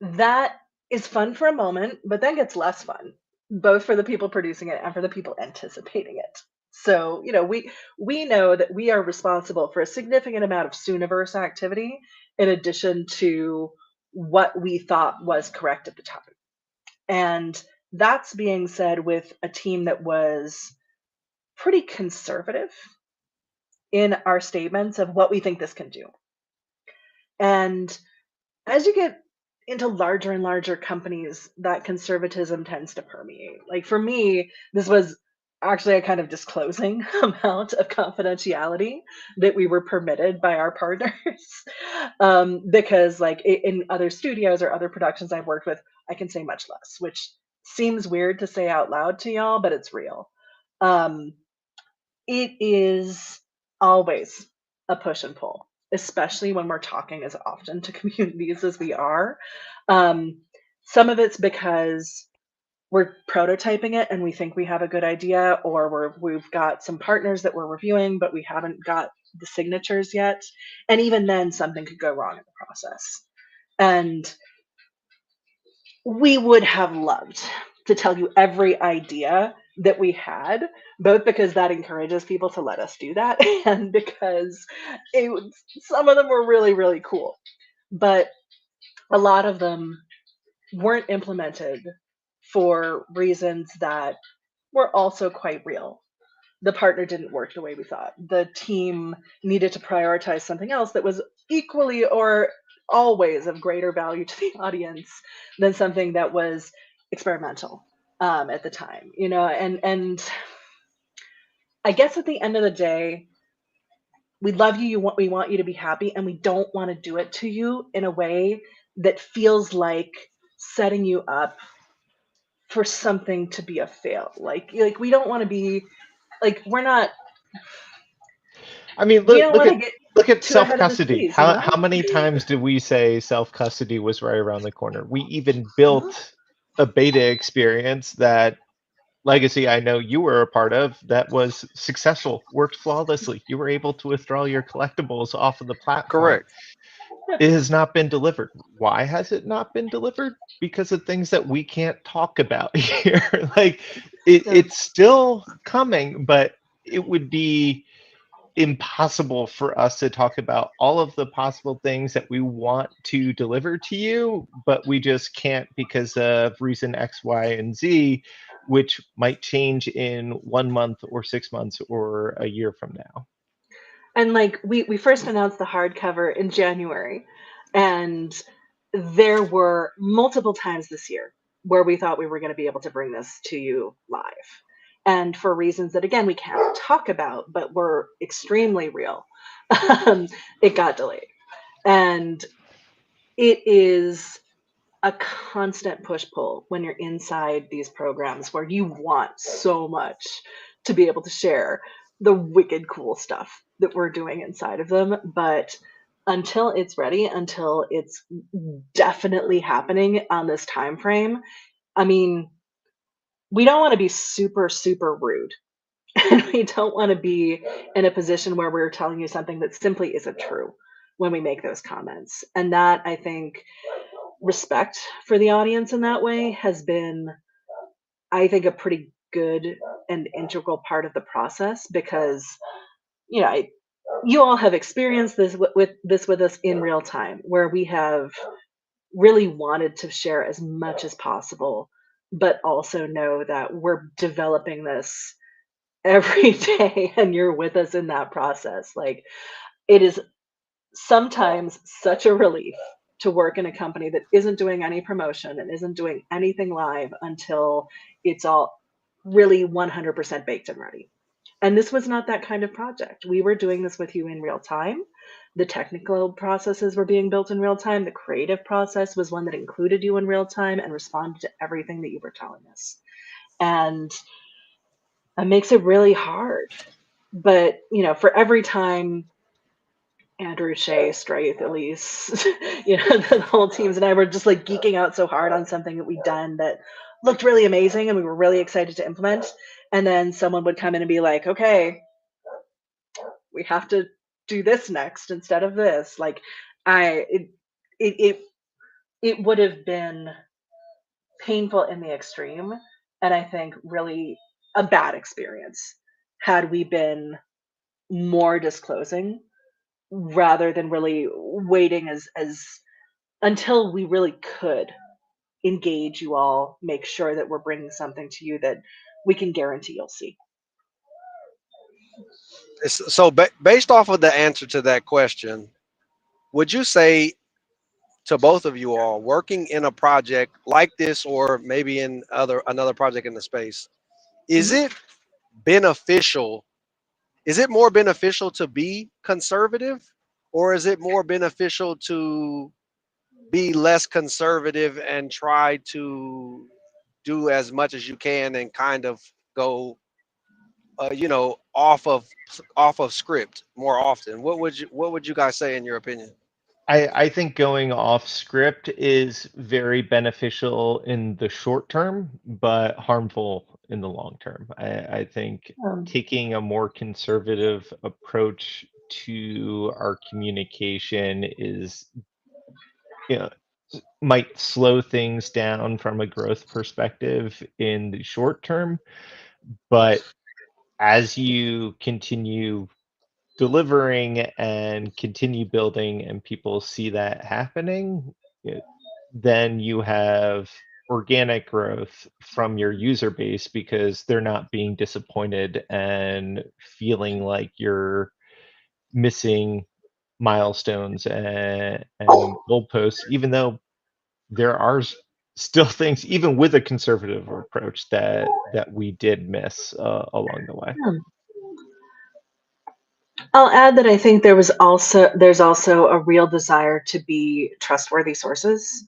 S4: that is fun for a moment, but then gets less fun, both for the people producing it and for the people anticipating it. So we know that we are responsible for a significant amount of Sooniverse activity in addition to what we thought was correct at the time. And that's being said with a team that was pretty conservative in our statements of what we think this can do. And as you get into larger and larger companies, that conservatism tends to permeate. Like for me, this was actually a kind of disclosing amount of confidentiality that we were permitted by our partners. Because like in other studios or other productions I've worked with, I can say much less, which seems weird to say out loud to y'all, but it's real. It is always a push and pull, especially when we're talking as often to communities as we are. Some of it's because we're prototyping it and we think we have a good idea, or we've got some partners that we're reviewing, but we haven't got the signatures yet. And even then, something could go wrong in the process. And we would have loved to tell you every idea that we had, both because that encourages people to let us do that and because some of them were really, really cool. But a lot of them weren't implemented for reasons that were also quite real. The partner didn't work the way we thought. The team needed to prioritize something else that was equally or always of greater value to the audience than something that was experimental at the time. And I guess at the end of the day, we love you. We want you to be happy, and we don't want to do it to you in a way that feels like setting you up for something to be a fail. Like we don't want to be like, we're not.
S3: I mean,
S4: We don't
S3: look
S4: want to
S3: at
S4: get too
S3: self
S4: ahead of the
S3: custody.
S4: skis, you know?
S3: How many times did we say self custody was right around the corner? We even built a beta experience that Legacy, I know you were a part of, that was successful, worked flawlessly. You were able to withdraw your collectibles off of the platform.
S6: Correct.
S3: It has not been delivered. Why has it not been delivered? Because of things that we can't talk about here. Like it's still coming, but it would be impossible for us to talk about all of the possible things that we want to deliver to you, but we just can't because of reason X, Y, and Z, which might change in 1 month or 6 months or a year from now.
S4: And like we first announced the hardcover in January, and there were multiple times this year where we thought we were going to be able to bring this to you live. And for reasons that, again, we can't talk about, but were extremely real, it got delayed. And it is a constant push-pull when you're inside these programs where you want so much to be able to share the wicked cool stuff that we're doing inside of them. But until it's ready, until it's definitely happening on this time frame, I mean, we don't want to be super, super rude. And we don't want to be in a position where we're telling you something that simply isn't true when we make those comments. And that, I think, respect for the audience in that way has been, I think, a pretty good and integral part of the process, because you all have experienced this with us in real time, where we have really wanted to share as much as possible, but also know that we're developing this every day, and you're with us in that process. Like, it is sometimes such a relief to work in a company that isn't doing any promotion and isn't doing anything live until it's all really 100% baked and ready. And this was not that kind of project. We were doing this with you in real time. The technical processes were being built in real time. The creative process was one that included you in real time and responded to everything that you were telling us. And it makes it really hard. But, for every time Andrew, Shae, Straith, Elise, the whole teams and I were just like geeking out so hard on something that we'd done that looked really amazing and we were really excited to implement. And then someone would come in and be like, okay, we have to do this next instead of this. Like, it would have been painful in the extreme. And I think really a bad experience had we been more disclosing rather than really waiting as until we really could engage you all, make sure that we're bringing something to you that we can guarantee you'll see.
S6: So based off of the answer to that question, would you say to both of you all, working in a project like this or maybe in another project in the space, is
S4: Mhm.
S6: it beneficial? Is it more beneficial to be conservative, or is it more beneficial to be less conservative and try to do as much as you can and kind of go off of script more often? What would you guys say in your opinion?
S3: I think going off script is very beneficial in the short term, but harmful in the long term. I think
S4: Um,
S3: taking a more conservative approach to our communication is, you know, might slow things down from a growth perspective in the short term, but as you continue delivering and continue building and people see that happening, then you have organic growth from your user base because they're not being disappointed and feeling like you're missing milestones and goalposts, even though there are still things, even with a conservative approach, that we did miss along the way.
S4: I'll add that I think there's also a real desire to be trustworthy sources.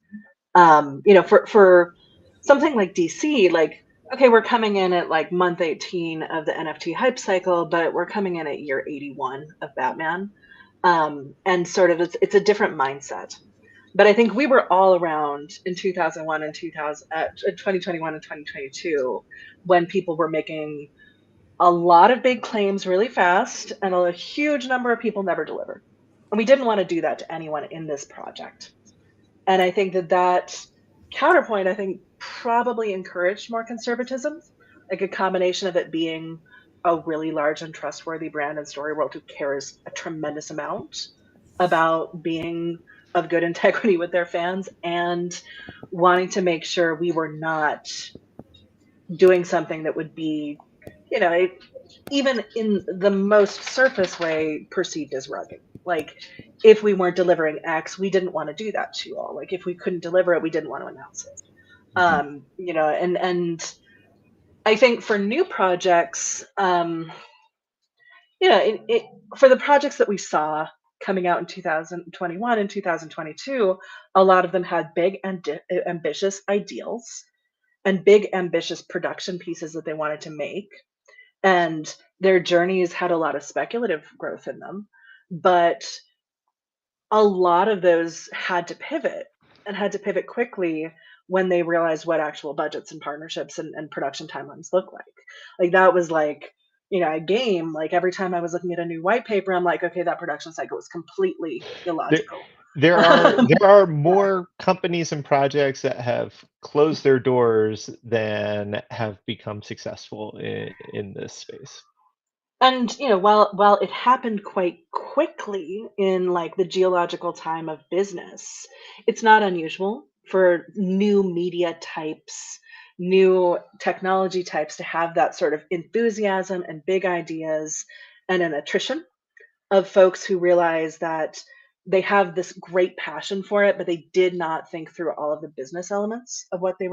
S4: For something like DC, like, okay, we're coming in at like month 18 of the NFT hype cycle, but we're coming in at year 81 of Batman. And sort of it's a different mindset. But I think we were all around in 2001 and 2021 and 2022 when people were making a lot of big claims really fast, and a huge number of people never delivered. And we didn't want to do that to anyone in this project. And I think that counterpoint, I think, probably encouraged more conservatism, like a combination of it being a really large and trustworthy brand and story world who cares a tremendous amount about being of good integrity with their fans, and wanting to make sure we were not doing something that would be, you know, even in the most surface way, perceived as rugged. Like, if we weren't delivering X, we didn't want to do that to you all. Like, if we couldn't deliver it, we didn't want to announce it. And I think for new projects, for the projects that we saw coming out in 2021 and 2022, a lot of them had big and ambitious ideals and big ambitious production pieces that they wanted to make, and their journeys had a lot of speculative growth in them, but a lot of those had to pivot and had to pivot quickly when they realized what actual budgets and partnerships and production timelines look like. Like that was like, a game. Like every time I was looking at a new white paper, I'm like, okay, that production cycle is completely
S3: There,
S4: illogical.
S3: there are more companies and projects that have closed their doors than have become successful in this space.
S4: And while it happened quite quickly in like the geological time of business, it's not unusual for new media types, new technology types to have that sort of enthusiasm and big ideas and an attrition of folks who realize that they have this great passion for it, but they did not think through all of the business elements of what they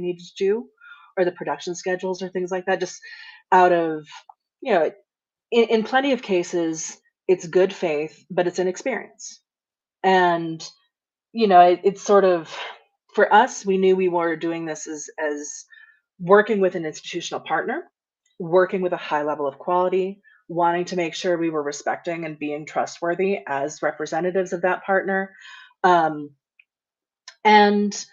S4: needed to do, or the production schedules or things like that, just out of you know in plenty of cases, it's good faith, but it's inexperience. And it's sort of, for us, we knew we were doing this as working with an institutional partner, working with a high level of quality, wanting to make sure we were respecting and being trustworthy as representatives of that partner, um, and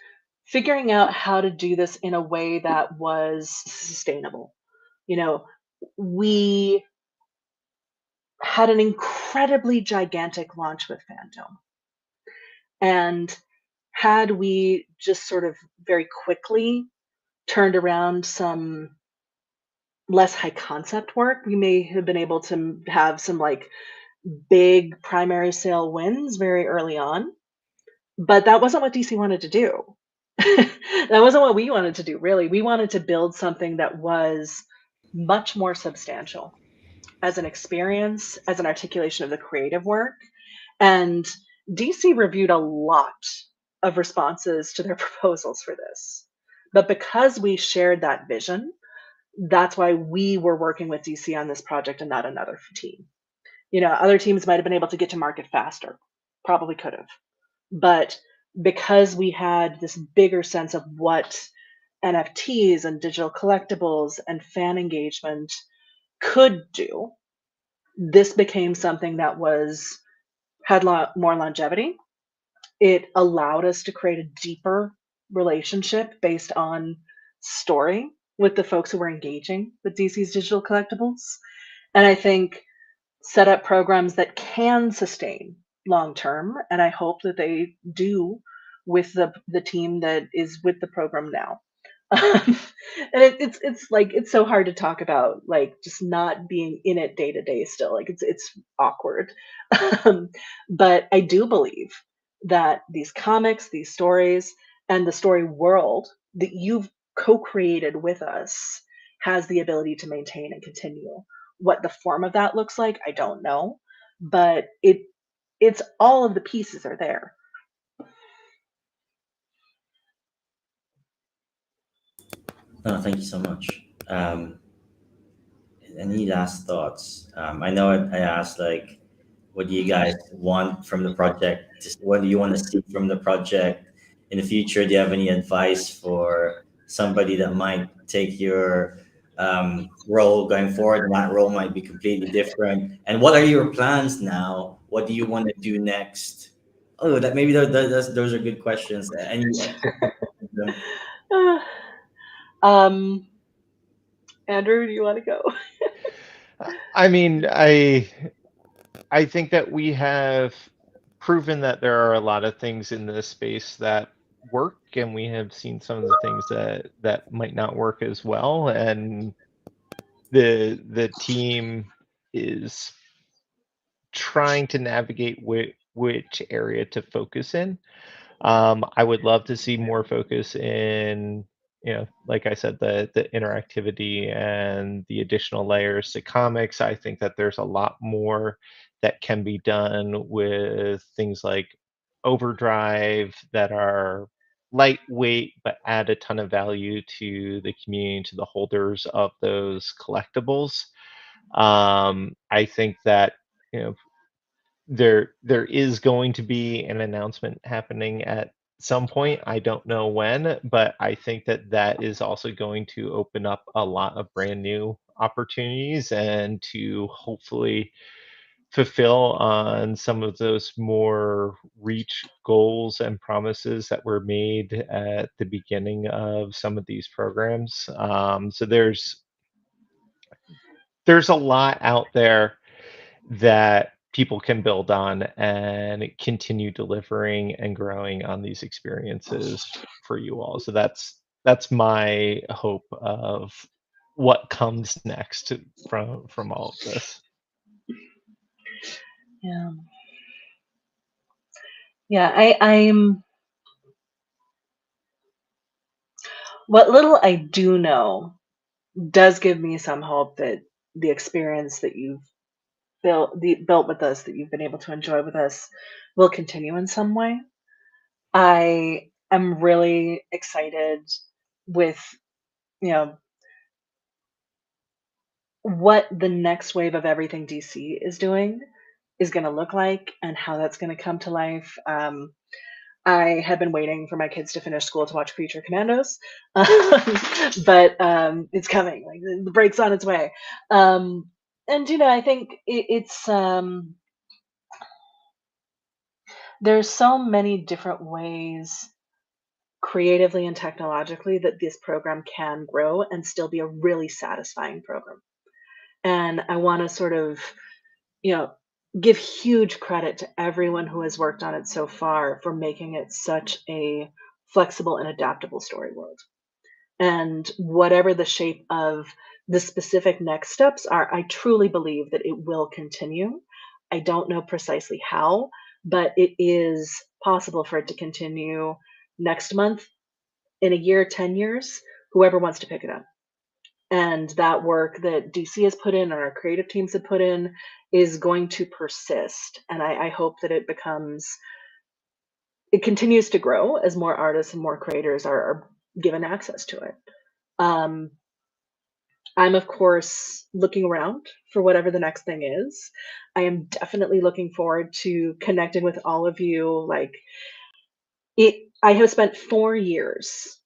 S4: figuring out how to do this in a way that was sustainable. You know, we had an incredibly gigantic launch with Fandom. And had we just sort of very quickly turned around some less high concept work, we may have been able to have some like big primary sale wins very early on. But that wasn't what DC wanted to do. That wasn't what we wanted to do, really. We wanted to build something that was much more substantial as an experience, as an articulation of the creative work. And DC reviewed a lot of responses to their proposals for this. But because we shared that vision, that's why we were working with DC on this project and not another team. Other teams might have been able to get to market faster, probably could have. But because we had this bigger sense of what NFTs and digital collectibles and fan engagement could do, this became something that had more longevity. It allowed us to create a deeper relationship based on story with the folks who were engaging with DC's digital collectibles. And I think set up programs that can sustain long term. And I hope that they do with the team that is with the program now. And it's like it's so hard to talk about, like just not being in it day to day still, like it's awkward. But I do believe that these comics, these stories, and the story world that you've co-created with us has the ability to maintain and continue. What the form of that looks like, I don't know, but it's all of the pieces are there.
S2: No, thank you so much. Any last thoughts? I know I asked like, what do you guys want from the project? Just what do you want to see from the project in the future? Do you have any advice for somebody that might take your role going forward? And that role might be completely different. And what are your plans now? What do you want to do next? Oh, that maybe those are good questions.
S4: um Andrew, do you want to go?
S3: I mean, I think that we have proven that there are a lot of things in this space that work, and we have seen some of the things that might not work as well. And the team is trying to navigate which area to focus in. I would love to see more focus in, like I said, the interactivity and the additional layers to comics. I think that there's a lot more that can be done with things like Overdrive that are lightweight but add a ton of value to the community, to the holders of those collectibles. I think that, you know, there is going to be an announcement happening at some point. I don't know when, but I think that that is also going to open up a lot of brand new opportunities and to hopefully fulfill on some of those more reach goals and promises that were made at the beginning of some of these programs. So there's a lot out there that people can build on and continue delivering and growing on these experiences for you all. So that's my hope of what comes next from all of this.
S4: Yeah. Yeah, I'm what little I do know does give me some hope that the experience that you've built with us, that you've been able to enjoy with us, will continue in some way. I am really excited with, you know, what the next wave of everything DC is doing is going to look like and how that's going to come to life. I had been waiting for my kids to finish school to watch Creature Commandos, but it's coming. Like the break's on its way. And I think it's there's so many different ways, creatively and technologically, that this program can grow and still be a really satisfying program. And I want to sort of, you know, give huge credit to everyone who has worked on it so far for making it such a flexible and adaptable story world. And whatever the shape of the specific next steps are, I truly believe that it will continue. I don't know precisely how, but it is possible for it to continue next month, in a year, 10 years, whoever wants to pick it up. And that work that DC has put in, or our creative teams have put in, is going to persist. And I hope that it continues to grow as more artists and more creators are given access to it. I'm, of course, looking around for whatever the next thing is. I am definitely looking forward to connecting with all of you. I have spent 4 years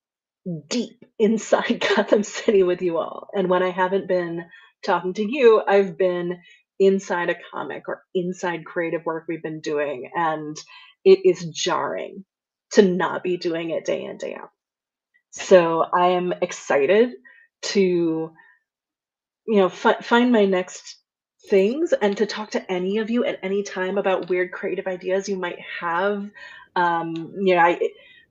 S4: deep inside Gotham City with you all. And when I haven't been talking to you, I've been inside a comic or inside creative work we've been doing. And it is jarring to not be doing it day in, day out. So I am excited to, find my next things and to talk to any of you at any time about weird creative ideas you might have.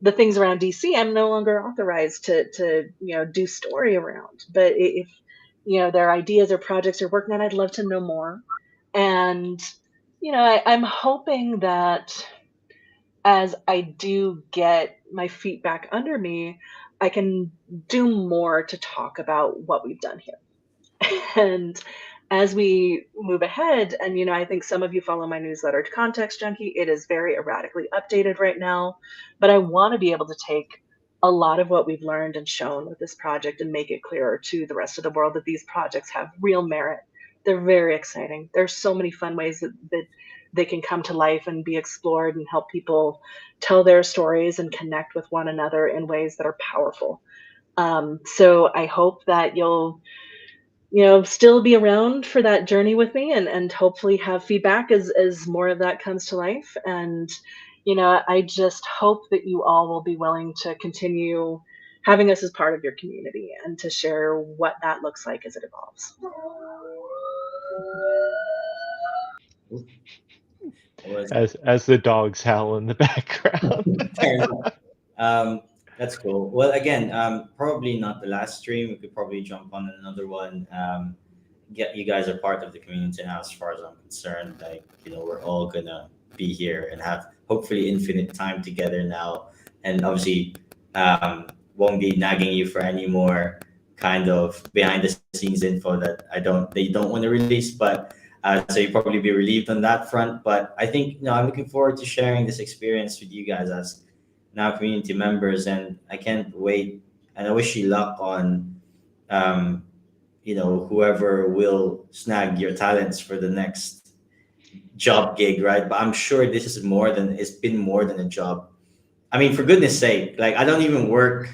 S4: The things around DC, I'm no longer authorized to do story around. But if there are ideas or projects you're working on, I'd love to know more. And I'm hoping that as I do get my feet back under me, I can do more to talk about what we've done here. And as we move ahead, and I think some of you follow my newsletter, Context Junkie. It is very erratically updated right now, but I want to be able to take a lot of what we've learned and shown with this project and make it clearer to the rest of the world that these projects have real merit. They're very exciting. There's so many fun ways that they can come to life and be explored and help people tell their stories and connect with one another in ways that are powerful. So I hope that you'll still be around for that journey with me and hopefully have feedback as more of that comes to life. And, I just hope that you all will be willing to continue having us as part of your community and to share what that looks like as it evolves.
S3: As the dogs howl in the background.
S2: That's cool. Well, again, probably not the last stream. We could probably jump on another one. You guys are part of the community now, as far as I'm concerned. We're all gonna be here and have hopefully infinite time together now, and obviously, won't be nagging you for any more kind of behind the scenes info that they don't want to release. But so you probably be relieved on that front. But I think I'm looking forward to sharing this experience with you guys now community members, and I can't wait. And I wish you luck on, um, whoever will snag your talents for the next job gig, right? But I'm sure this is it's been more than a job. I mean, for goodness sake, like I don't even work,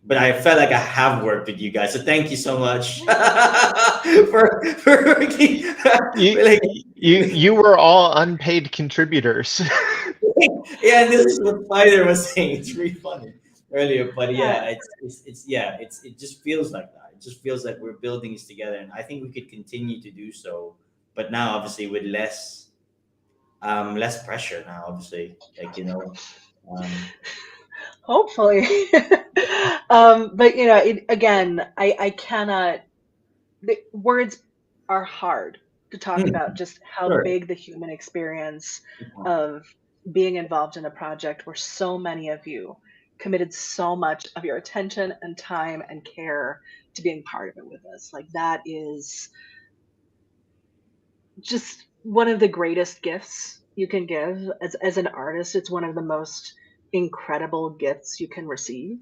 S2: but I felt like I have worked with you guys. So thank you so much for working.
S3: You
S2: like,
S3: you were all unpaid contributors.
S2: yeah, and this is what Spider was saying. It's really funny earlier, but
S4: Yeah.
S2: yeah, it just feels like that. It just feels like we're building this together, and I think we could continue to do so. But now, obviously, with less pressure now, obviously, um,
S4: Hopefully. But again, I cannot. The words are hard to talk
S2: mm,
S4: about just how
S2: sure.
S4: big the human experience of being involved in a project where so many of you committed so much of your attention and time and care to being part of it with us. Like that is just one of the greatest gifts you can give as an artist. It's one of the most incredible gifts you can receive,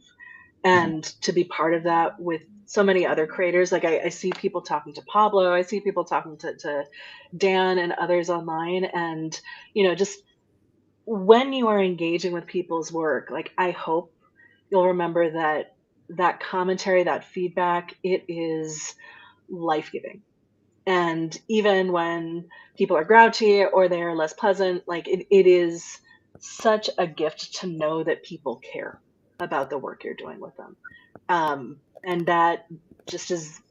S2: Mhm.
S4: and to be part of that with so many other creators. Like I see people talking to Pablo, I see people talking to Dan and others online, and just when you are engaging with people's work, like I hope you'll remember that that commentary, that feedback, it is life-giving. And even when people are grouchy or they're less pleasant, like it is such a gift to know that people care about the work you're doing with them. And that just is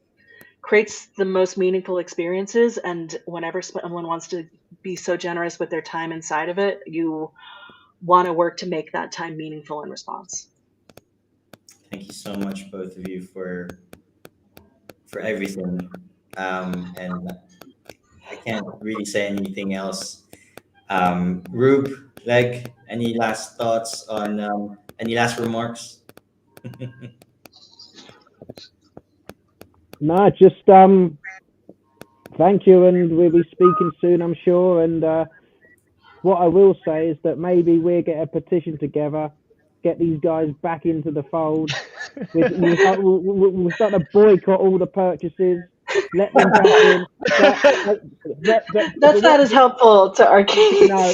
S4: creates the most meaningful experiences. And whenever someone wants to be so generous with their time inside of it, you want to work to make that time meaningful in response.
S2: Thank you so much, both of you, for everything. And I can't really say anything else. Rube, any last thoughts on any last remarks?
S5: No, just thank you, and we'll be speaking soon, I'm sure. And what I will say is that maybe we'll get a petition together, get these guys back into the fold. We'll start to boycott all the purchases, let them back in.
S4: That's not as helpful to Arcade.
S5: No.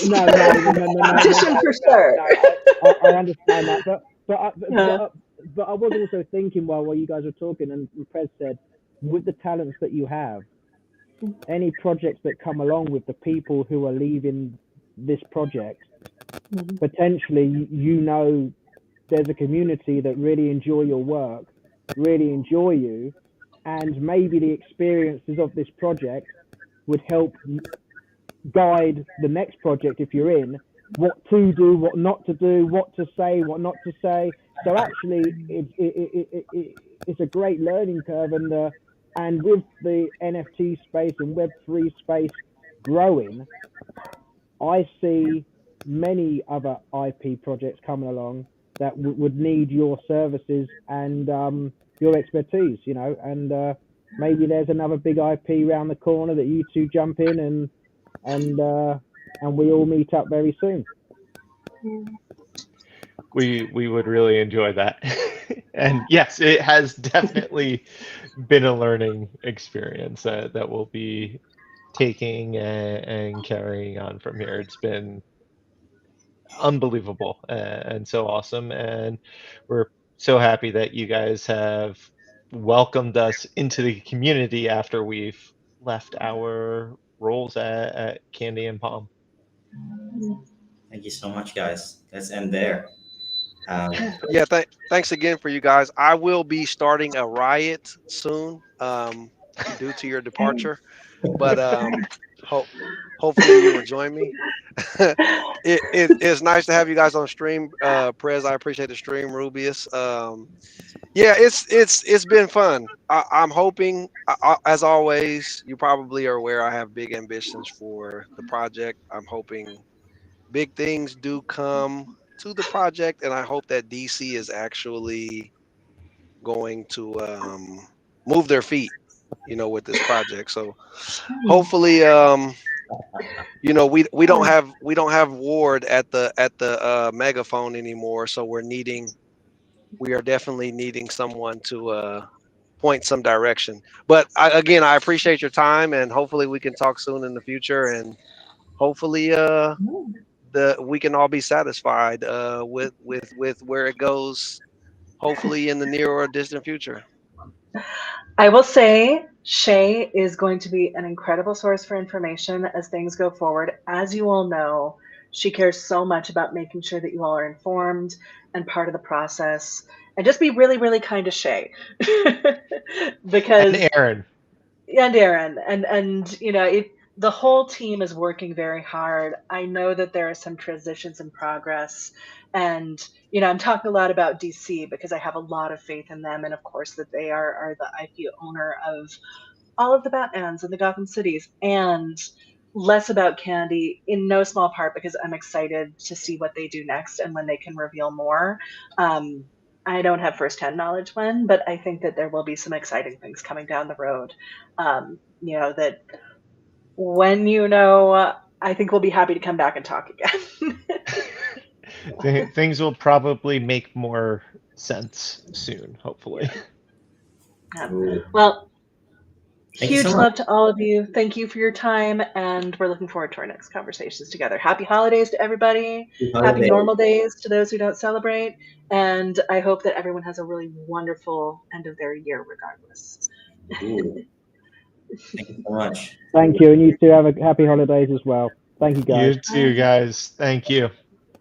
S4: Petition for sure.
S5: I understand that,
S4: Yeah.
S5: but I was also thinking while you guys were talking, and Prez said, with the talents that you have, any projects that come along with the people who are leaving this project, potentially, there's a community that really enjoy your work, really enjoy you, and maybe the experiences of this project would help guide the next project if you're in, what to do, what not to do, what to say, what not to say. So actually, it's a great learning curve, and with the NFT space and Web3 space growing, I see many other IP projects coming along that would need your services and your expertise, and maybe there's another big IP around the corner that you two jump in and we all meet up very soon.
S3: We would really enjoy that. And yes, it has definitely been a learning experience that we'll be taking and carrying on from here. It's been unbelievable and so awesome, and we're so happy that you guys have welcomed us into the community after we've left our roles at Candy and Palm.
S2: Thank you so much, guys. Let's end there.
S6: Yeah, thanks again for you guys. I will be starting a riot soon, due to your departure, but ho- hopefully you will join me. It's nice to have you guys on stream, Prez. I appreciate the stream, Rubeus. Yeah, it's been fun. I'm hoping, as always, you probably are aware I have big ambitions for the project. I'm hoping big things do come to the project, and I hope that DC is actually going to move their feet, with this project. So hopefully, You know, we don't have Ward at the megaphone anymore, so we are definitely needing someone to point some direction. But again, I appreciate your time, and hopefully we can talk soon in the future, and hopefully we can all be satisfied with where it goes. Hopefully in the near or distant future.
S4: I will say Shae is going to be an incredible source for information as things go forward. As you all know, she cares so much about making sure that you all are informed and part of the process. And just be really, really kind to Shae. Because
S3: And Aaron.
S4: and Aaron and the whole team is working very hard. I know that there are some transitions in progress, and I'm talking a lot about DC because I have a lot of faith in them, and of course that they are the IP owner of all of the Batmans and the Gotham cities, and less about Candy in no small part because I'm excited to see what they do next and when they can reveal more. I don't have firsthand knowledge when, but I think that there will be some exciting things coming down the road. That when I think we'll be happy to come back and talk again.
S3: Things will probably make more sense soon, hopefully.
S4: Well,
S2: Thank you
S4: huge
S2: so
S4: love
S2: much.
S4: to all of you. Thank you for your time, and we're looking forward to our next conversations together. Happy holidays to everybody. Happy normal days to those who don't celebrate. And I hope that everyone has a really wonderful end of their year regardless.
S2: Ooh. Thank you so much.
S5: Thank you, and you too have a happy holidays as well. Thank you, guys.
S3: You too, guys. Thank you.